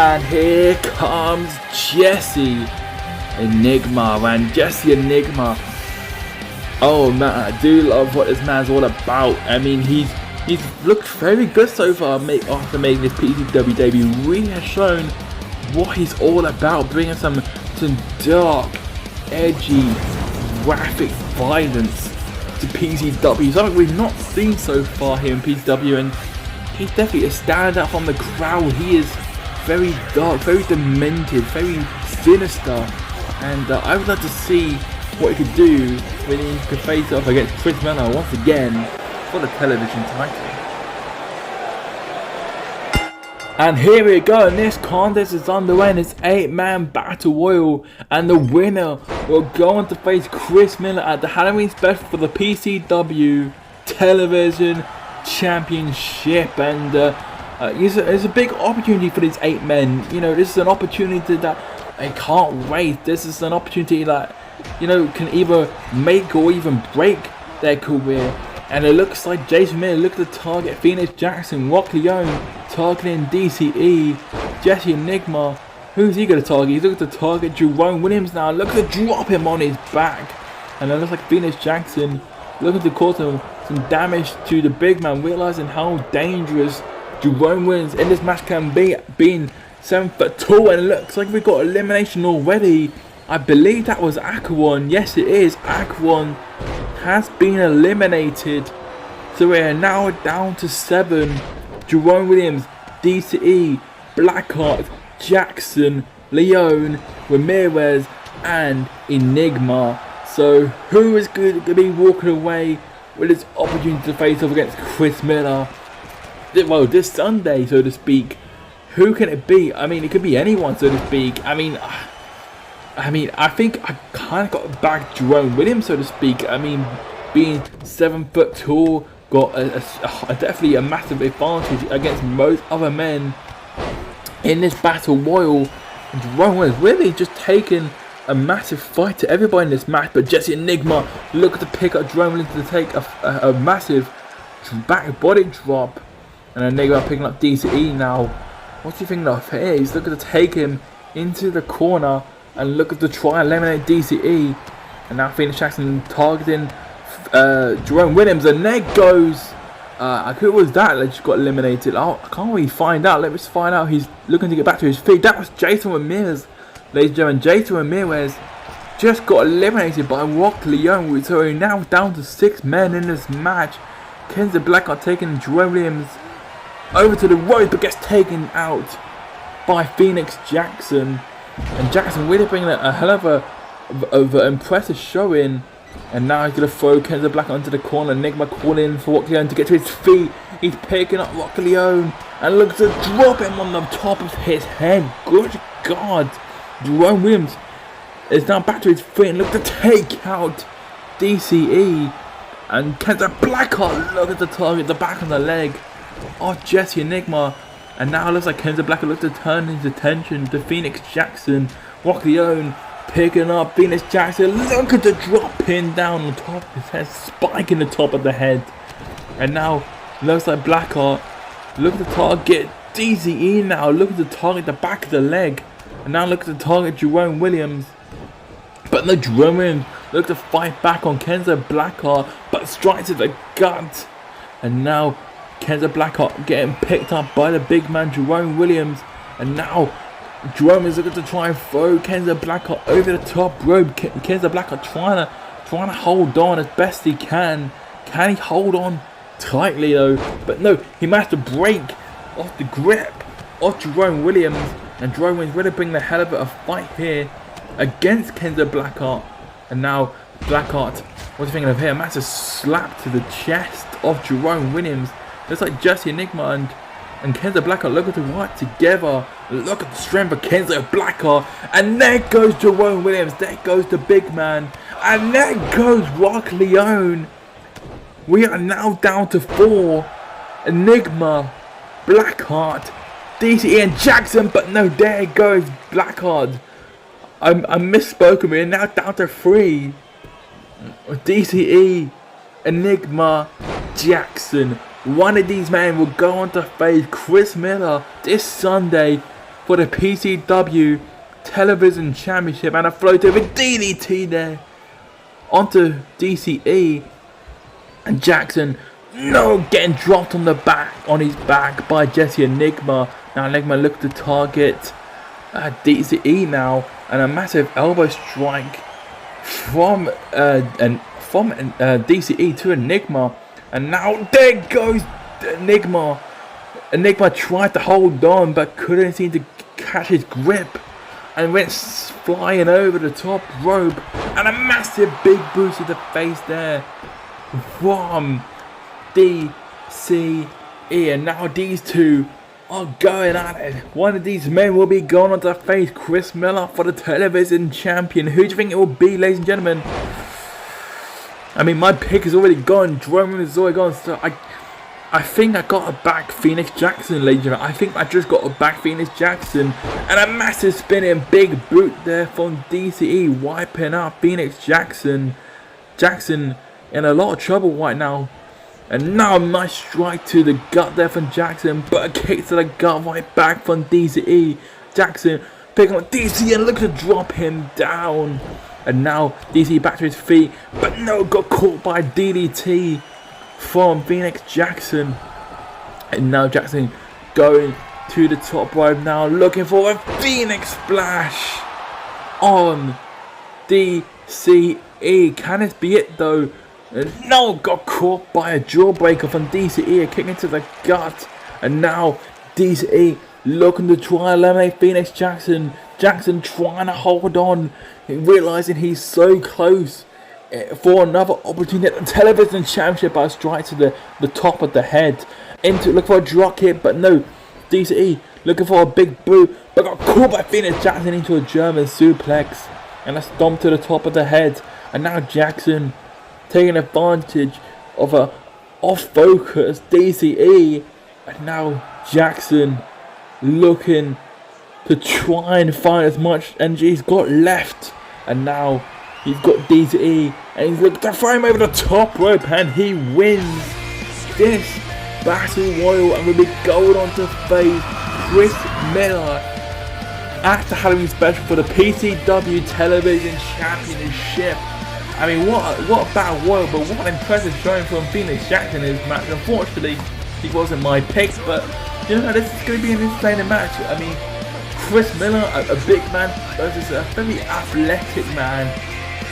[SPEAKER 1] And here comes Jesse Enigma, and Jesse Enigma. Oh man, I do love what this man's all about. I mean, he's looked very good so far after making his PCW debut. Really has shown what he's all about, bringing some dark, edgy, graphic violence to PCW. Something we've not seen so far here in PCW, and he's definitely a standout from the crowd. He is very dark, very demented, very sinister, and I would like to see what he could do when he could face off against Chris Miller once again for the television title. And here we go, and this contest is underway in this 8-man battle royal, and the winner will go on to face Chris Miller at the Halloween special for the PCW Television Championship. And it's a big opportunity for these 8 men. You know, this is an opportunity that they can't wait. This is an opportunity that, you know, can either make or even break their career. And it looks like Jason Miller looked at the target Phoenix Jackson, Rock Leone targeting DCE, Jesse Enigma. Who's he going to target? He's looking to target Jerome Williams now. Look to drop him on his back. And it looks like Phoenix Jackson looking to cause some damage to the big man, realizing how dangerous Jerome Williams in this match can be, being 7 foot tall. And it looks like we got elimination already. I believe that was Aquan. Yes, it is. Aquan has been eliminated. So we're now down to 7. Jerome Williams, DCE, Blackheart, Jackson, Leone, Ramirez, and Enigma. So who is going to be walking away with this opportunity to face off against Chris Miller? Well, this Sunday, so to speak. Who can it be? I mean, it could be anyone, so to speak. I mean, I think I kind of got back Jerome Williams, so to speak. I mean, being 7 foot tall, got definitely a massive advantage against most other men in this battle royal. And Jerome Williams really just taking a massive fight to everybody in this match. But Jesse Enigma looking to pick up Jerome Williams to take a massive back body drop. And Enigma picking up DCE now. What do you think of here? He's looking to take him into the corner and looking to try and eliminate DCE. And now Phoenix Jackson targeting Jerome Williams, and there goes who was that just got eliminated? Oh, I can't really find out. Let's find out. He's looking to get back to his feet. That was Jason Ramirez, ladies and gentlemen. Jason Ramirez just got eliminated by Rock Leone. So we're now down to 6 men in this match. Kenzie Blackheart taking Jerome Williams over to the rope, but gets taken out by Phoenix Jackson. And Jackson really bringing a hell of a impressive showing. And now he's going to throw Kenzie Blackheart onto the corner. Enigma calling for Rock Leone to get to his feet. He's picking up Rock Leone and looks to drop him on the top of his head. Good God. Jerome Williams is now back to his feet and looks to take out DCE. And Kenta Blackheart, look at the target, the back of the leg of Jesse Enigma. And now it looks like Kenta Blackheart looks to turn his attention to Phoenix Jackson. Rock the own, picking up Phoenix Jackson. Look at the drop pin down on top of his head, spiking the top of the head. And now looks like Blackheart. Look at the target, DZE now. Look at the target, the back of the leg. And now look at the target, Jerome Williams. But no, Jerome Williams look to fight back on Kenta Blackheart, but strikes to the gut. And now Kenta Blackheart getting picked up by the big man Jerome Williams. And now Jerome is looking to try and throw Kenta Blackheart over the top rope. Kenta Blackheart trying to hold on as best he can. Can he hold on tightly though? But no, he managed to break off the grip of Jerome Williams. And Jerome Williams really bring the hell of a fight here against Kenta Blackheart. And now Blackheart, what's he thinking of here? A massive slap to the chest of Jerome Williams. Looks like Jesse Enigma and Kenta Blackheart look at the work together. Look at the strength of Kenta Blackheart. And there goes Jerome Williams. There goes the big man. And there goes Rock Leone. We are now down to 4. Enigma, Blackheart, DCE and Jackson. But no, there goes Blackheart. I misspoken. We're now down to 3. DCE, Enigma, Jackson. One of these men will go on to face Chris Miller this Sunday for the PCW Television Championship. And a float over DDT there onto DCE. And Jackson, no, getting dropped on his back by Jesse Enigma. Now Enigma look to target DCE now. And a massive elbow strike from DCE to Enigma. And now there goes Enigma. Enigma tried to hold on but couldn't seem to catch his grip. And went flying over the top rope. And a massive big boot to the face there from DCE. And now these two are going at it. One of these men will be going on to face Chris Miller for the television champion. Who do you think it will be, ladies and gentlemen? I mean, my pick is already gone. Jerome is already gone. So I think I got a back Phoenix Jackson, ladies and gentlemen. I think I just got a back Phoenix Jackson. And a massive spinning big boot there from DCE, wiping out Phoenix Jackson. Jackson in a lot of trouble right now. And now a nice strike to the gut there from Jackson. But a kick to the gut right back from DCE. Jackson picking up DCE and look to drop him down. And now DCE back to his feet. But no, got caught by DDT from Phoenix Jackson. And now Jackson going to the top rope now. Looking for a Phoenix Splash on DCE. Can this be it though? No, got caught by a jawbreaker from DCE, a kick into the gut. And now DCE looking to try and eliminate Phoenix Jackson. Jackson trying to hold on, realizing he's so close for another opportunity at the television championship by a strike to the top of the head. Into look for a drop kick, but no. DCE looking for a big boot, but got caught by Phoenix Jackson into a German suplex. And a stomp to the top of the head. And now Jackson taking advantage of a off-focus DCE. And now Jackson looking to try and find as much energy he's got left. And now he's got DCE and he's looking to throw him over the top rope, and he wins this Battle Royal and will be going on to face Chris Miller at the Halloween special for the PCW Television Championship. I mean, what a battle royal, but what an impressive showing from Phoenix Jackson in this match. Unfortunately, he wasn't my pick, but you know, this is going to be an entertaining match. I mean, Chris Miller, a big man versus a very athletic man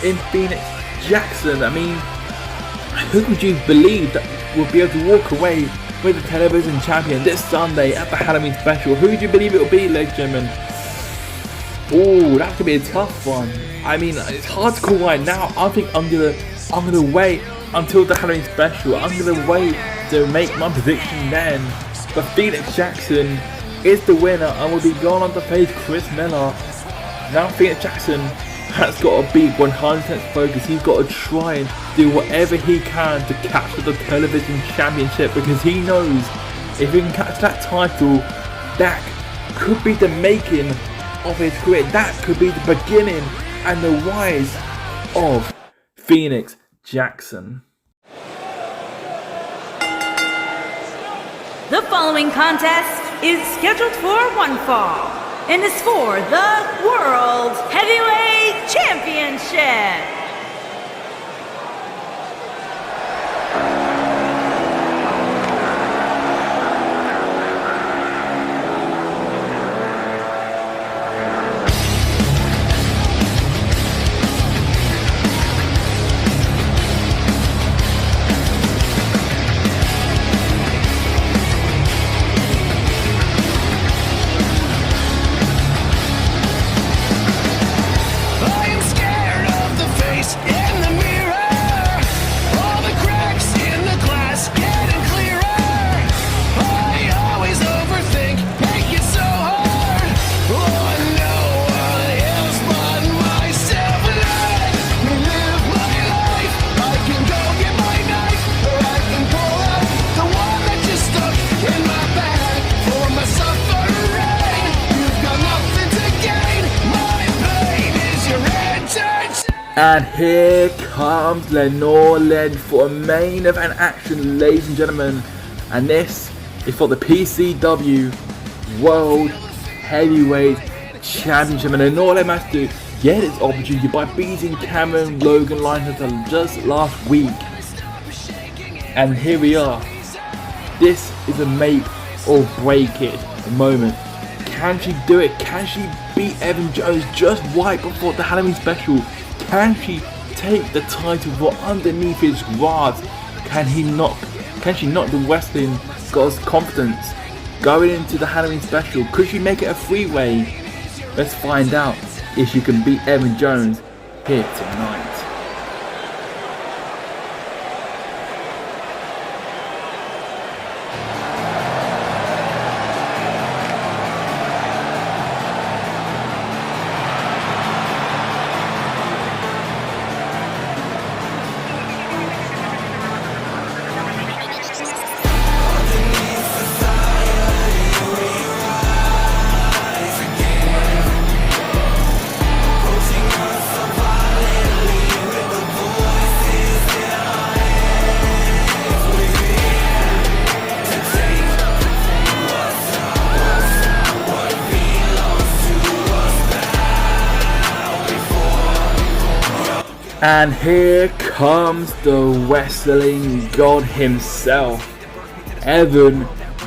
[SPEAKER 1] in Phoenix Jackson. I mean, who would you believe that will be able to walk away with the television champion this Sunday at the Halloween special? Who do you believe it will be, ladies and gentlemen? Oh, that could be a tough one. I mean, it's hard to call right now. I think I'm gonna wait until the Halloween special. I'm gonna wait to make my prediction then. But Phoenix Jackson is the winner and will be going on to face Chris Miller. Now Phoenix Jackson Pat's got to be 100% focused. He's got to try and do whatever he can to capture the television championship, because he knows if he can catch that title, that could be the making of his career. That could be the beginning and the rise of Phoenix Jackson.
[SPEAKER 2] The following contest is scheduled for one fall and is for the World Heavyweight Championship.
[SPEAKER 3] I am scared of the face in the mirror. All the cracks in the glass getting clearer. I always overthink, make it so hard. Oh, no one else but myself. Let me live my life. I can go get my knife, or I can pull out the one that just stuck in my bag for my suffering. You've got nothing to gain. My pain is your entertainment.
[SPEAKER 1] And here comes Lenore Len for a main event action, ladies and gentlemen. And this is for the PCW World Heavyweight Championship. And Lenore Len managed to get its opportunity by beating Cameron Logan Lionheart just last week. And here we are. This is a make or break it moment. Can she do it? Can she beat Evan Jones just right before the Halloween special? Can she take the title from underneath his grasp? Can she knock the wrestling god's confidence going into the Halloween special? Could she make it a three-way? Let's find out if she can beat Evan Jones here tonight. And here comes the wrestling god himself, Evan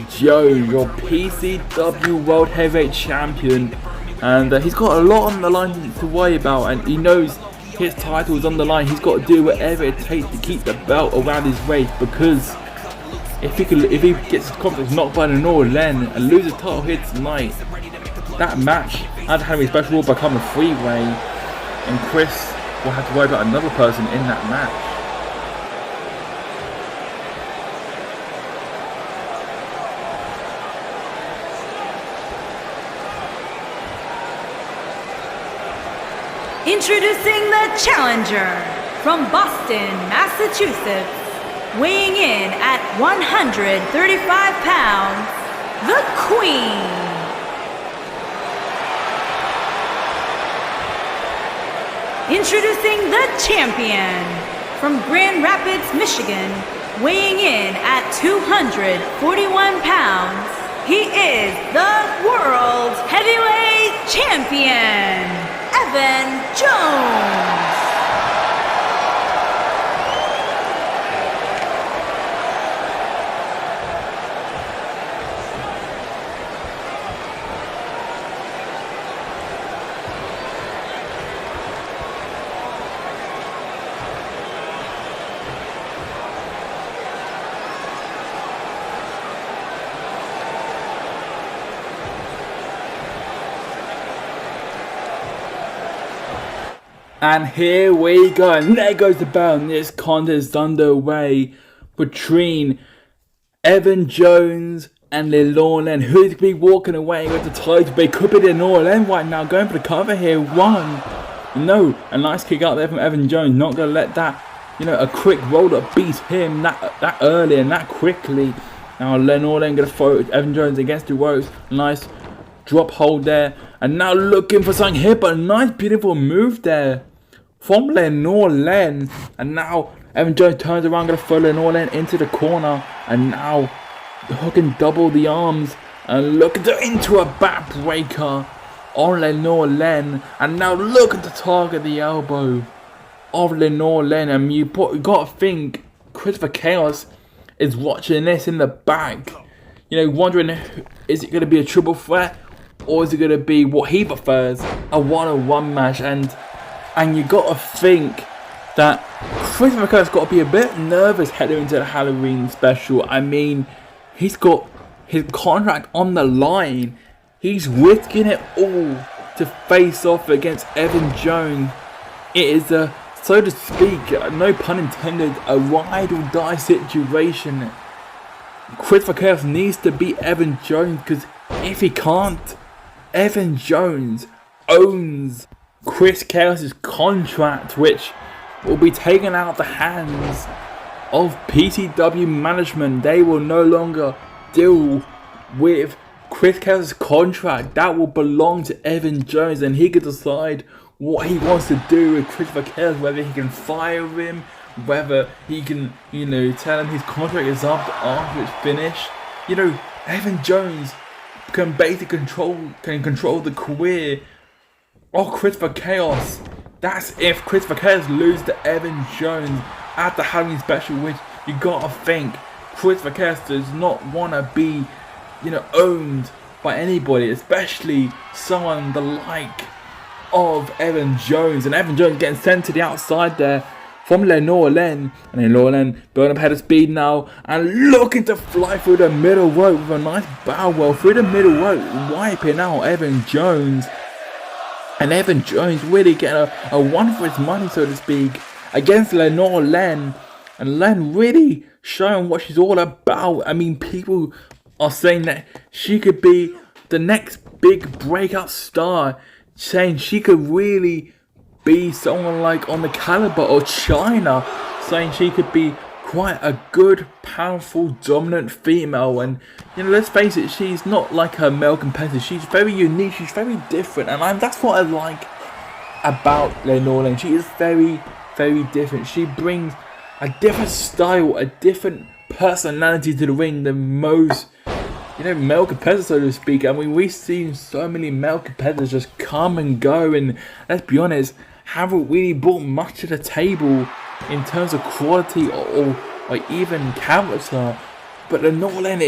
[SPEAKER 1] Jones, your PCW World Heavyweight Champion. And he's got a lot on the line to worry about, and he knows his title is on the line. He's got to do whatever it takes to keep the belt around his waist, because if he gets his confidence knocked by Lenore Len and loses the title here tonight, that match at the Halloween special will become a three-way, and Chris will have to worry about another person in that match.
[SPEAKER 2] Introducing the challenger from Boston, Massachusetts, weighing in at 135 pounds, the Queen. Introducing the champion from Grand Rapids, Michigan, weighing in at 241 pounds, he is the World Heavyweight Champion, Evan Jones.
[SPEAKER 1] And here we go, and there goes the bell, and this contest underway between Evan Jones and Lenore Len. Who's going to be walking away with the title? But it could be Lenore Len right now, going for the cover here. 1, No, a nice kick out there from Evan Jones. Not going to let that, a quick roll-up beat him that early and that quickly. Now Lenore then going to throw Evan Jones against the ropes. Nice drop hold there. And now looking for something here, but a nice beautiful move there from Lenore Len. And now Evan Jones turns around, going to throw Lenore Len into the corner. And now hooking double the arms. And looking into a backbreaker on Lenore Len. And now looking to target the elbow of Lenore Len. And you got to think Christopher Chaos is watching this in the back. Wondering, is it going to be a triple threat? Or is it going to be what he prefers, a one-on-one match? And you got to think that Christopher Chaos got to be a bit nervous heading into the Halloween special. I mean, he's got his contract on the line. He's risking it all to face off against Evan Jones. It is so to speak, no pun intended, a ride or die situation. Christopher Chaos needs to beat Evan Jones, because if he can't, Evan Jones owns Chris Chaos' contract, which will be taken out of the hands of PCW management. They will no longer deal with Chris Chaos' contract. That will belong to Evan Jones, and he can decide what he wants to do with Christopher Chaos, whether he can fire him, whether he can, tell him his contract is up after it's finished. Evan Jones can basically control the career of Christopher Chaos. That's if Christopher Chaos loses to Evan Jones at the Halloween special, which you gotta think Christopher Chaos does not want to be, owned by anybody, especially someone the like of Evan Jones. And Evan Jones getting sent to the outside there from Lenore Len. And Lenore Len building up head of speed now and looking to fly through the middle rope with a nice bow well through the middle rope, wiping out Evan Jones. And Evan Jones really getting a one for his money, so to speak, against Lenore Len. And Len really showing what she's all about. I mean, people are saying that she could be the next big breakout star, saying she could really be someone like on the caliber of China, saying she could be quite a good, powerful, dominant female. And let's face it, she's not like her male competitor. She's very unique, she's very different, and that's what I like about Lenore Len. She is very, very different. She brings a different style, a different personality to the ring than most male competitors, so to speak. I mean, we've seen so many male competitors just come and go, and let's be honest, haven't really brought much to the table in terms of quality or even character. But Lenore Len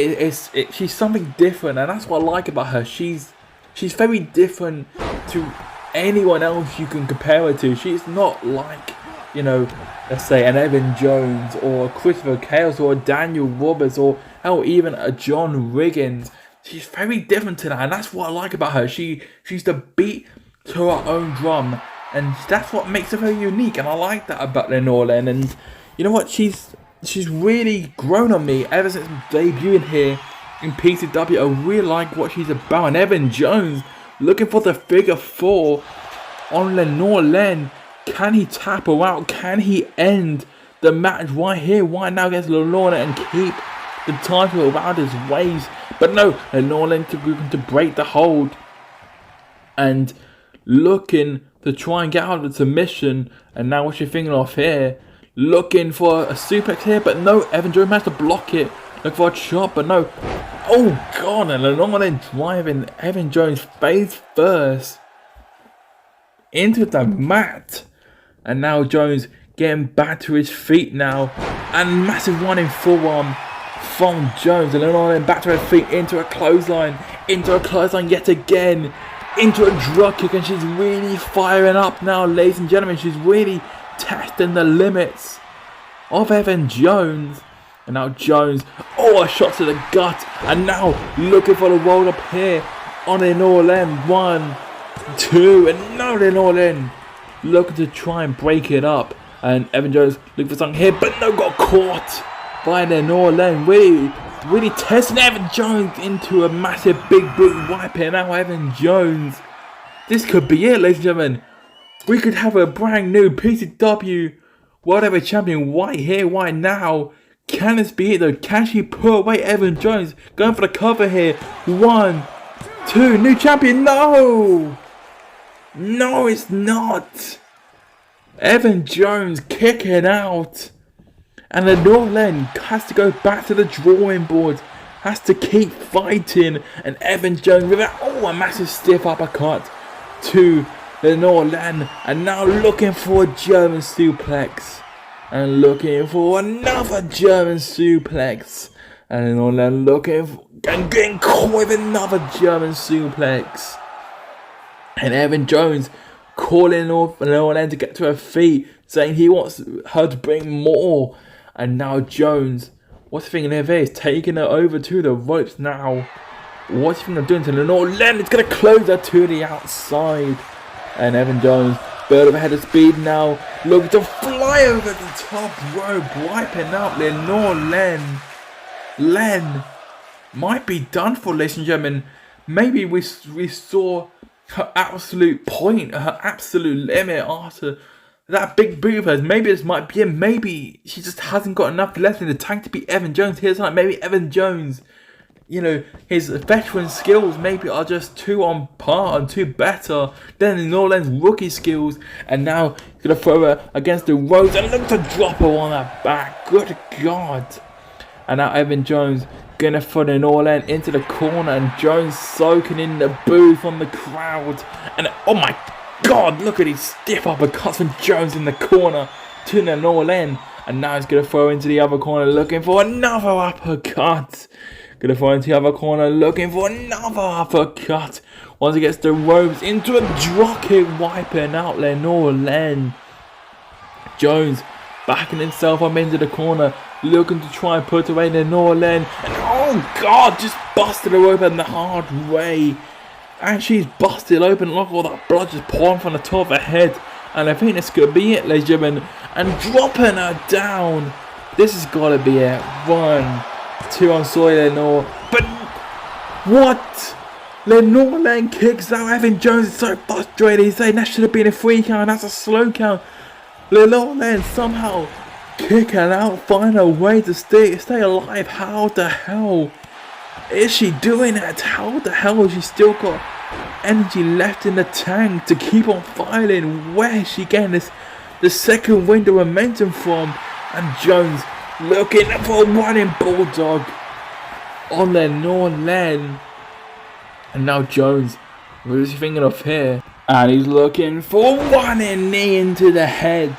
[SPEAKER 1] she's something different, and that's what I like about her. She's very different to anyone else you can compare her to. She's not like, let's say an Evan Jones or a Christopher Chaos or a Daniel Roberts or hell, even a John Riggins. She's very different to that, and that's what I like about her. She's the beat to her own drum, and that's what makes her very unique, and I like that about Lenore Len. And you know what, she's really grown on me ever since debuting here in PCW. I really like what she's about. And Evan Jones looking for the figure 4 on Lenore Len. Can he tap her out? Can he end the match right here, right now against Lenore Len and keep the title around his waist? But no, Lenore Len looking to break the hold and looking to try and get out of the submission. And now what's she thinking of here? Looking for a suplex here, but no, Evan Jones has to block it. Look for a chop, but no. Oh god, and Lenore Len driving Evan Jones face first into the mat. And now Jones getting back to his feet now. And massive running forearm from Jones. And Lenore Len back to her feet into a clothesline. Into a clothesline yet again. Into a drop kick, and she's really firing up now, ladies and gentlemen. She's really testing the limits of Evan Jones. And now Jones, a shot to the gut. And now looking for the roll up here on Lenore Len. 1, 2, and no, Lenore Len looking to try and break it up. And Evan Jones looking for something here, but no, got caught by Lenore Len. Really testing Evan Jones into a massive big boot, wiping out Evan Jones. This could be it, ladies and gentlemen. We could have a brand new PCW World Heavyweight Champion right here, right now. Can this be it though? Can she put away Evan Jones? Going for the cover here. 1, 2, new champion. No! No, it's not. Evan Jones kicking out. And the Norland has to go back to the drawing board. Has to keep fighting. And Evan Jones with a massive stiff uppercut to the Norland. And now looking for a German suplex. And looking for another German suplex. And the Norland looking for, and getting caught with another German suplex. And Evan Jones calling off Norland to get to her feet, saying he wants her to bring more. And now Jones, what's the thing in there? Is taking her over to the ropes now. What's the thing of doing to Norland? It's going to close her to the outside. And Evan Jones, build up ahead of speed now, looking to fly over the top rope, wiping out Lenore Len. Len might be done for, ladies and gentlemen. Maybe we saw her absolute point, her absolute limit after that big boot of hers. Maybe this might be it. Maybe she just hasn't got enough left in the tank to beat Evan Jones here tonight. Maybe Evan Jones, you know, his veteran skills maybe are just too on par and too better than Norland's rookie skills. And now he's going to throw her against the ropes and look to drop her on her back. Good God. And now Evan Jones going to throw Norland into the corner, and Jones soaking in the boo from the crowd. And oh my God, look at these stiff uppercuts from Jones in the corner to the Norland. And now he's going to throw into the other corner looking for another uppercut. Going to throw into the other corner looking for another uppercut. Once he gets the ropes into a drop kick, wiping out Lenore Len. Jones backing himself up into the corner, looking to try and put away Lenore Len. And oh God, just busted her open the hard way. And she's busted open. Look, all that blood just pouring from the top of her head. And I think this could be it, ladies and gentlemen. And dropping her down. This has got to be it. 1, 2 on Soy Lenore. But what? Lenore Len kicks out. Evan Jones is so frustrated. He's saying that should have been a 3 count. That's a slow count. Lenore Len somehow kicking out, find a way to stay alive. How the hell is she doing that? How the hell has she still got energy left in the tank to keep on fighting? Where is she getting the second window of momentum from? And Jones looking for a running bulldog on Lenore Len. And now Jones, what is he thinking of here? And he's looking for one knee into the head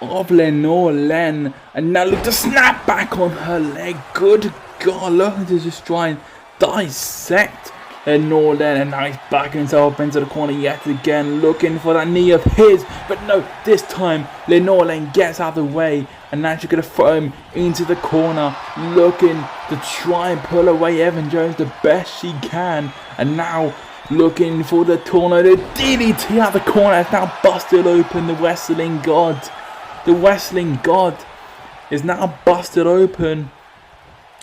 [SPEAKER 1] of Lenore Len. And now look to snap back on her leg. Good God, looking to just try and dissect Lenore Len. And now he's backing himself up into the corner yet again, looking for that knee of his. But no, this time Lenore Len gets out of the way. And now she's going to throw him into the corner, looking to try and pull away Evan Jones the best she can. And now looking for the tornado DDT out the corner. It's now busted open. The Wrestling God. The Wrestling God is now busted open.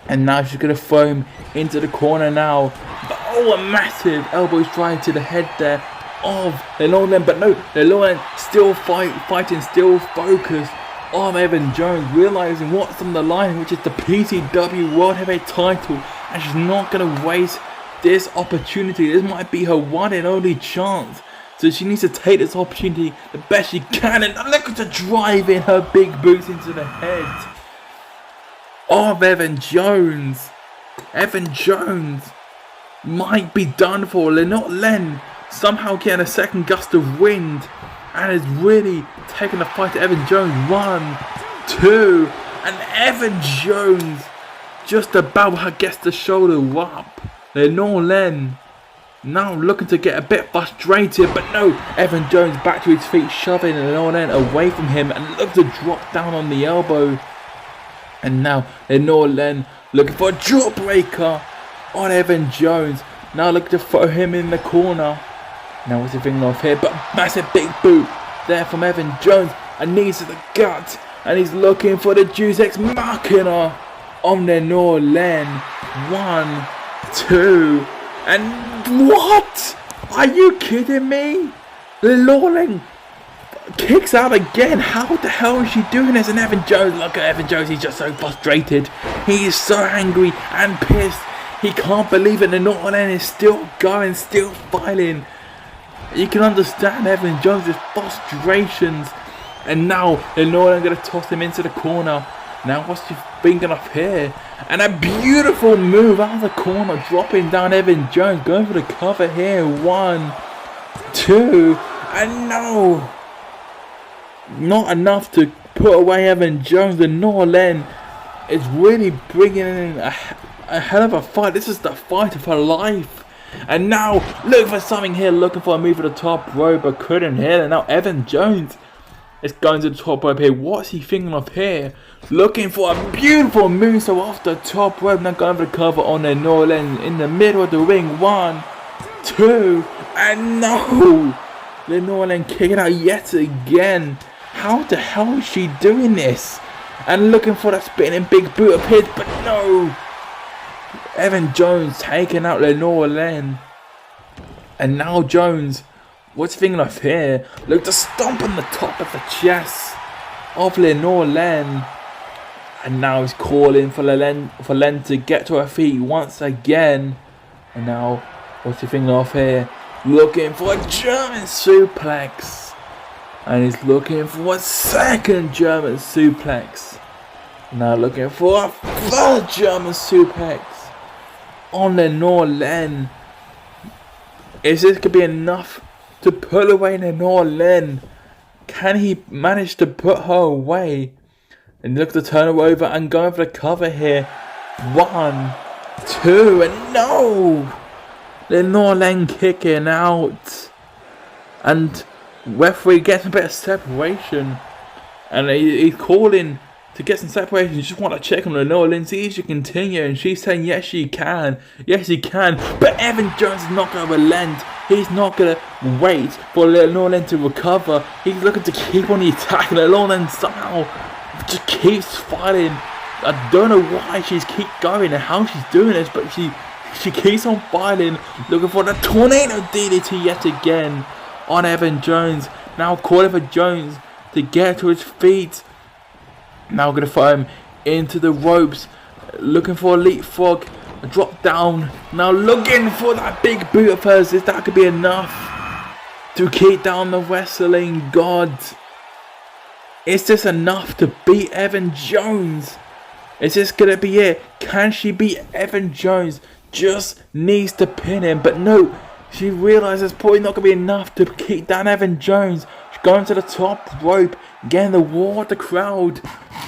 [SPEAKER 1] And now she's going to throw him into the corner now. But oh, a massive elbow strike to the head there of Lenore Len. But no, Lenore Len still fighting, still focused on Evan Jones, realizing what's on the line, which is the PCW World Heavyweight title. And she's not going to waste this opportunity. This might be her one and only chance. So she needs to take this opportunity the best she can. And look at her drive in her big boots into the head of Evan Jones. Evan Jones might be done for. Lenore Len somehow getting a second gust of wind and is really taking the fight to Evan Jones. 1, 2, and Evan Jones just about gets the shoulder up. Lenore Len now looking to get a bit frustrated, but no, Evan Jones back to his feet, shoving Lenore Len away from him and look to drop down on the elbow. And now Lenore Len looking for a jawbreaker on Evan Jones. Now looking to throw him in the corner. Now what's the thing off here? But massive big boot there from Evan Jones. A knee to the gut. And he's looking for the Deus Ex Machina on Lenore Len. 1, 2, and what? Are you kidding me? Lenore Len kicks out again. How the hell is she doing this? And Evan Jones, look at Evan Jones, he's just so frustrated. He is so angry and pissed. He can't believe it. The Northern End is still going, still fighting. You can understand Evan Jones' frustrations. And now the Northern End going to toss him into the corner. Now what's she thinking of here? And a beautiful move out of the corner, dropping down Evan Jones, going for the cover here. 1, 2, and no! Not enough to put away Evan Jones. The Northern End is really bringing in a hell of a fight. This is the fight of her life. And now, looking for something here, looking for a move at the top rope, but couldn't hit. And now Evan Jones is going to the top rope here. What's he thinking of here? Looking for a beautiful move, so off the top rope. Now going for the cover on the Northern End in the middle of the ring. 1, 2, and no! The Northern End kicking out yet again. How the hell is she doing this? And looking for that spinning big boot of his, but no! Evan Jones taking out the Northern End. And now Jones, what's he thinking of here? Look, to stomp on the top of the chest of Lenore Len. And now he's calling for Len to get to her feet once again. And now, what's he thinking of here? Looking for a German suplex. And he's looking for a second German suplex. Now looking for a third German suplex on Lenore Len. Is this going to be enough to pull away Lenore Len? Can he manage to put her away? And look to turn her over and go for the cover here. 1, 2, and no! Lenore Len kicking out. And referee gets a bit of separation. And he's calling to get some separation. You just want to check on Lenore Len, see if she can continue. And she's saying yes she can. Yes she can. But Evan Jones is not going to relent. He's not going to wait for Lenore Len to recover. He's looking to keep on the attack. And Lenore Len somehow just keeps fighting. I don't know why she's keep going and how she's doing this, but she keeps on fighting, looking for the tornado DDT yet again on Evan Jones. Now calling for Jones to get to his feet. Now going to throw him into the ropes, looking for a leapfrog, a drop down. Now looking for that big boot of hers. If that could be enough to keep down the wrestling god. Is this enough to beat Evan Jones? Is this going to be it? Can she beat Evan Jones? Just needs to pin him. But no, she realizes it's probably not going to be enough to keep down Evan Jones. She's going to the top rope, getting the war of the crowd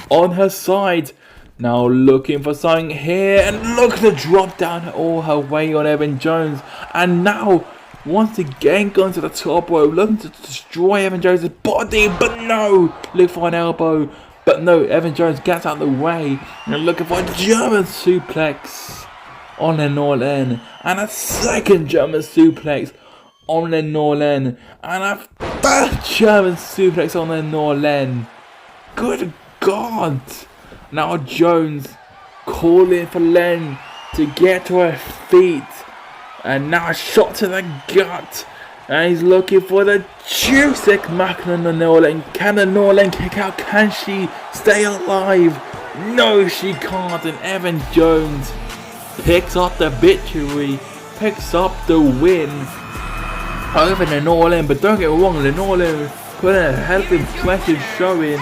[SPEAKER 1] on her side. Now looking for something here. And look at the drop down all her way on Evan Jones. And now, once again, going to the top rope, looking to destroy Evan Jones' body, but no! Look for an elbow, but no, Evan Jones gets out of the way, and looking for a German suplex on Lenore Len, and a second German suplex on Lenore Len, and a third German suplex on Lenore Len. Good God! Now Jones calling for Len to get to her feet. And now a shot to the gut. And he's looking for the juicy Macklin on the Lenore Len. Can the Lenore Len kick out? Can she stay alive? No, she can't. And Evan Jones picks up the victory. Picks up the win over the Lenore Len. But don't get me wrong, the Lenore Len put in a hell of impressive showing.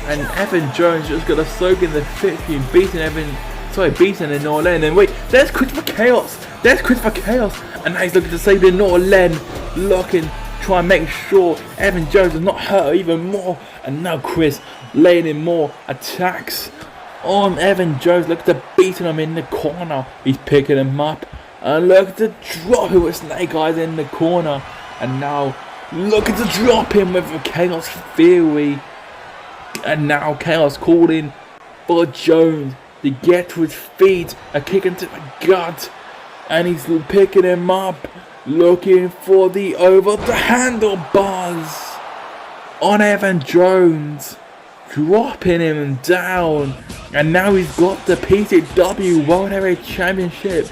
[SPEAKER 1] And Evan Jones just got to soak in the victory, beating Lenore Len. And wait, there's Christopher Chaos. There's Christopher Chaos. And now he's looking to save Lenore Len. Looking, try and make sure Evan Jones is not hurt even more. And now Chris laying in more attacks on Evan Jones. Look at the beating him in the corner. He's picking him up. And look at the drop him with Snake Eyes in the corner. And now look at the drop him with a Chaos Theory. And now Chaos calling for Jones to get to his feet. A kick into the gut. And he's picking him up. Looking for the over the handlebars on Evan Jones. Dropping him down. And now he's got the PCW World Heavyweight Championship.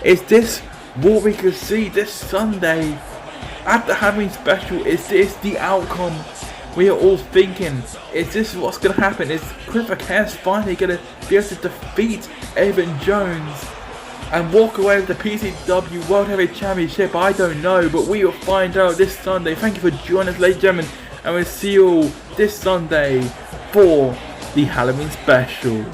[SPEAKER 1] Is this what we can see this Sunday at the Halloween special? Is this the outcome We are all thinking, is this what's going to happen? Is Christopher Chaos finally going to be able to defeat Evan Jones and walk away with the PCW World Heavyweight Championship? I don't know, but we will find out this Sunday. Thank you for joining us, ladies and gentlemen, and we'll see you all this Sunday for the Halloween special.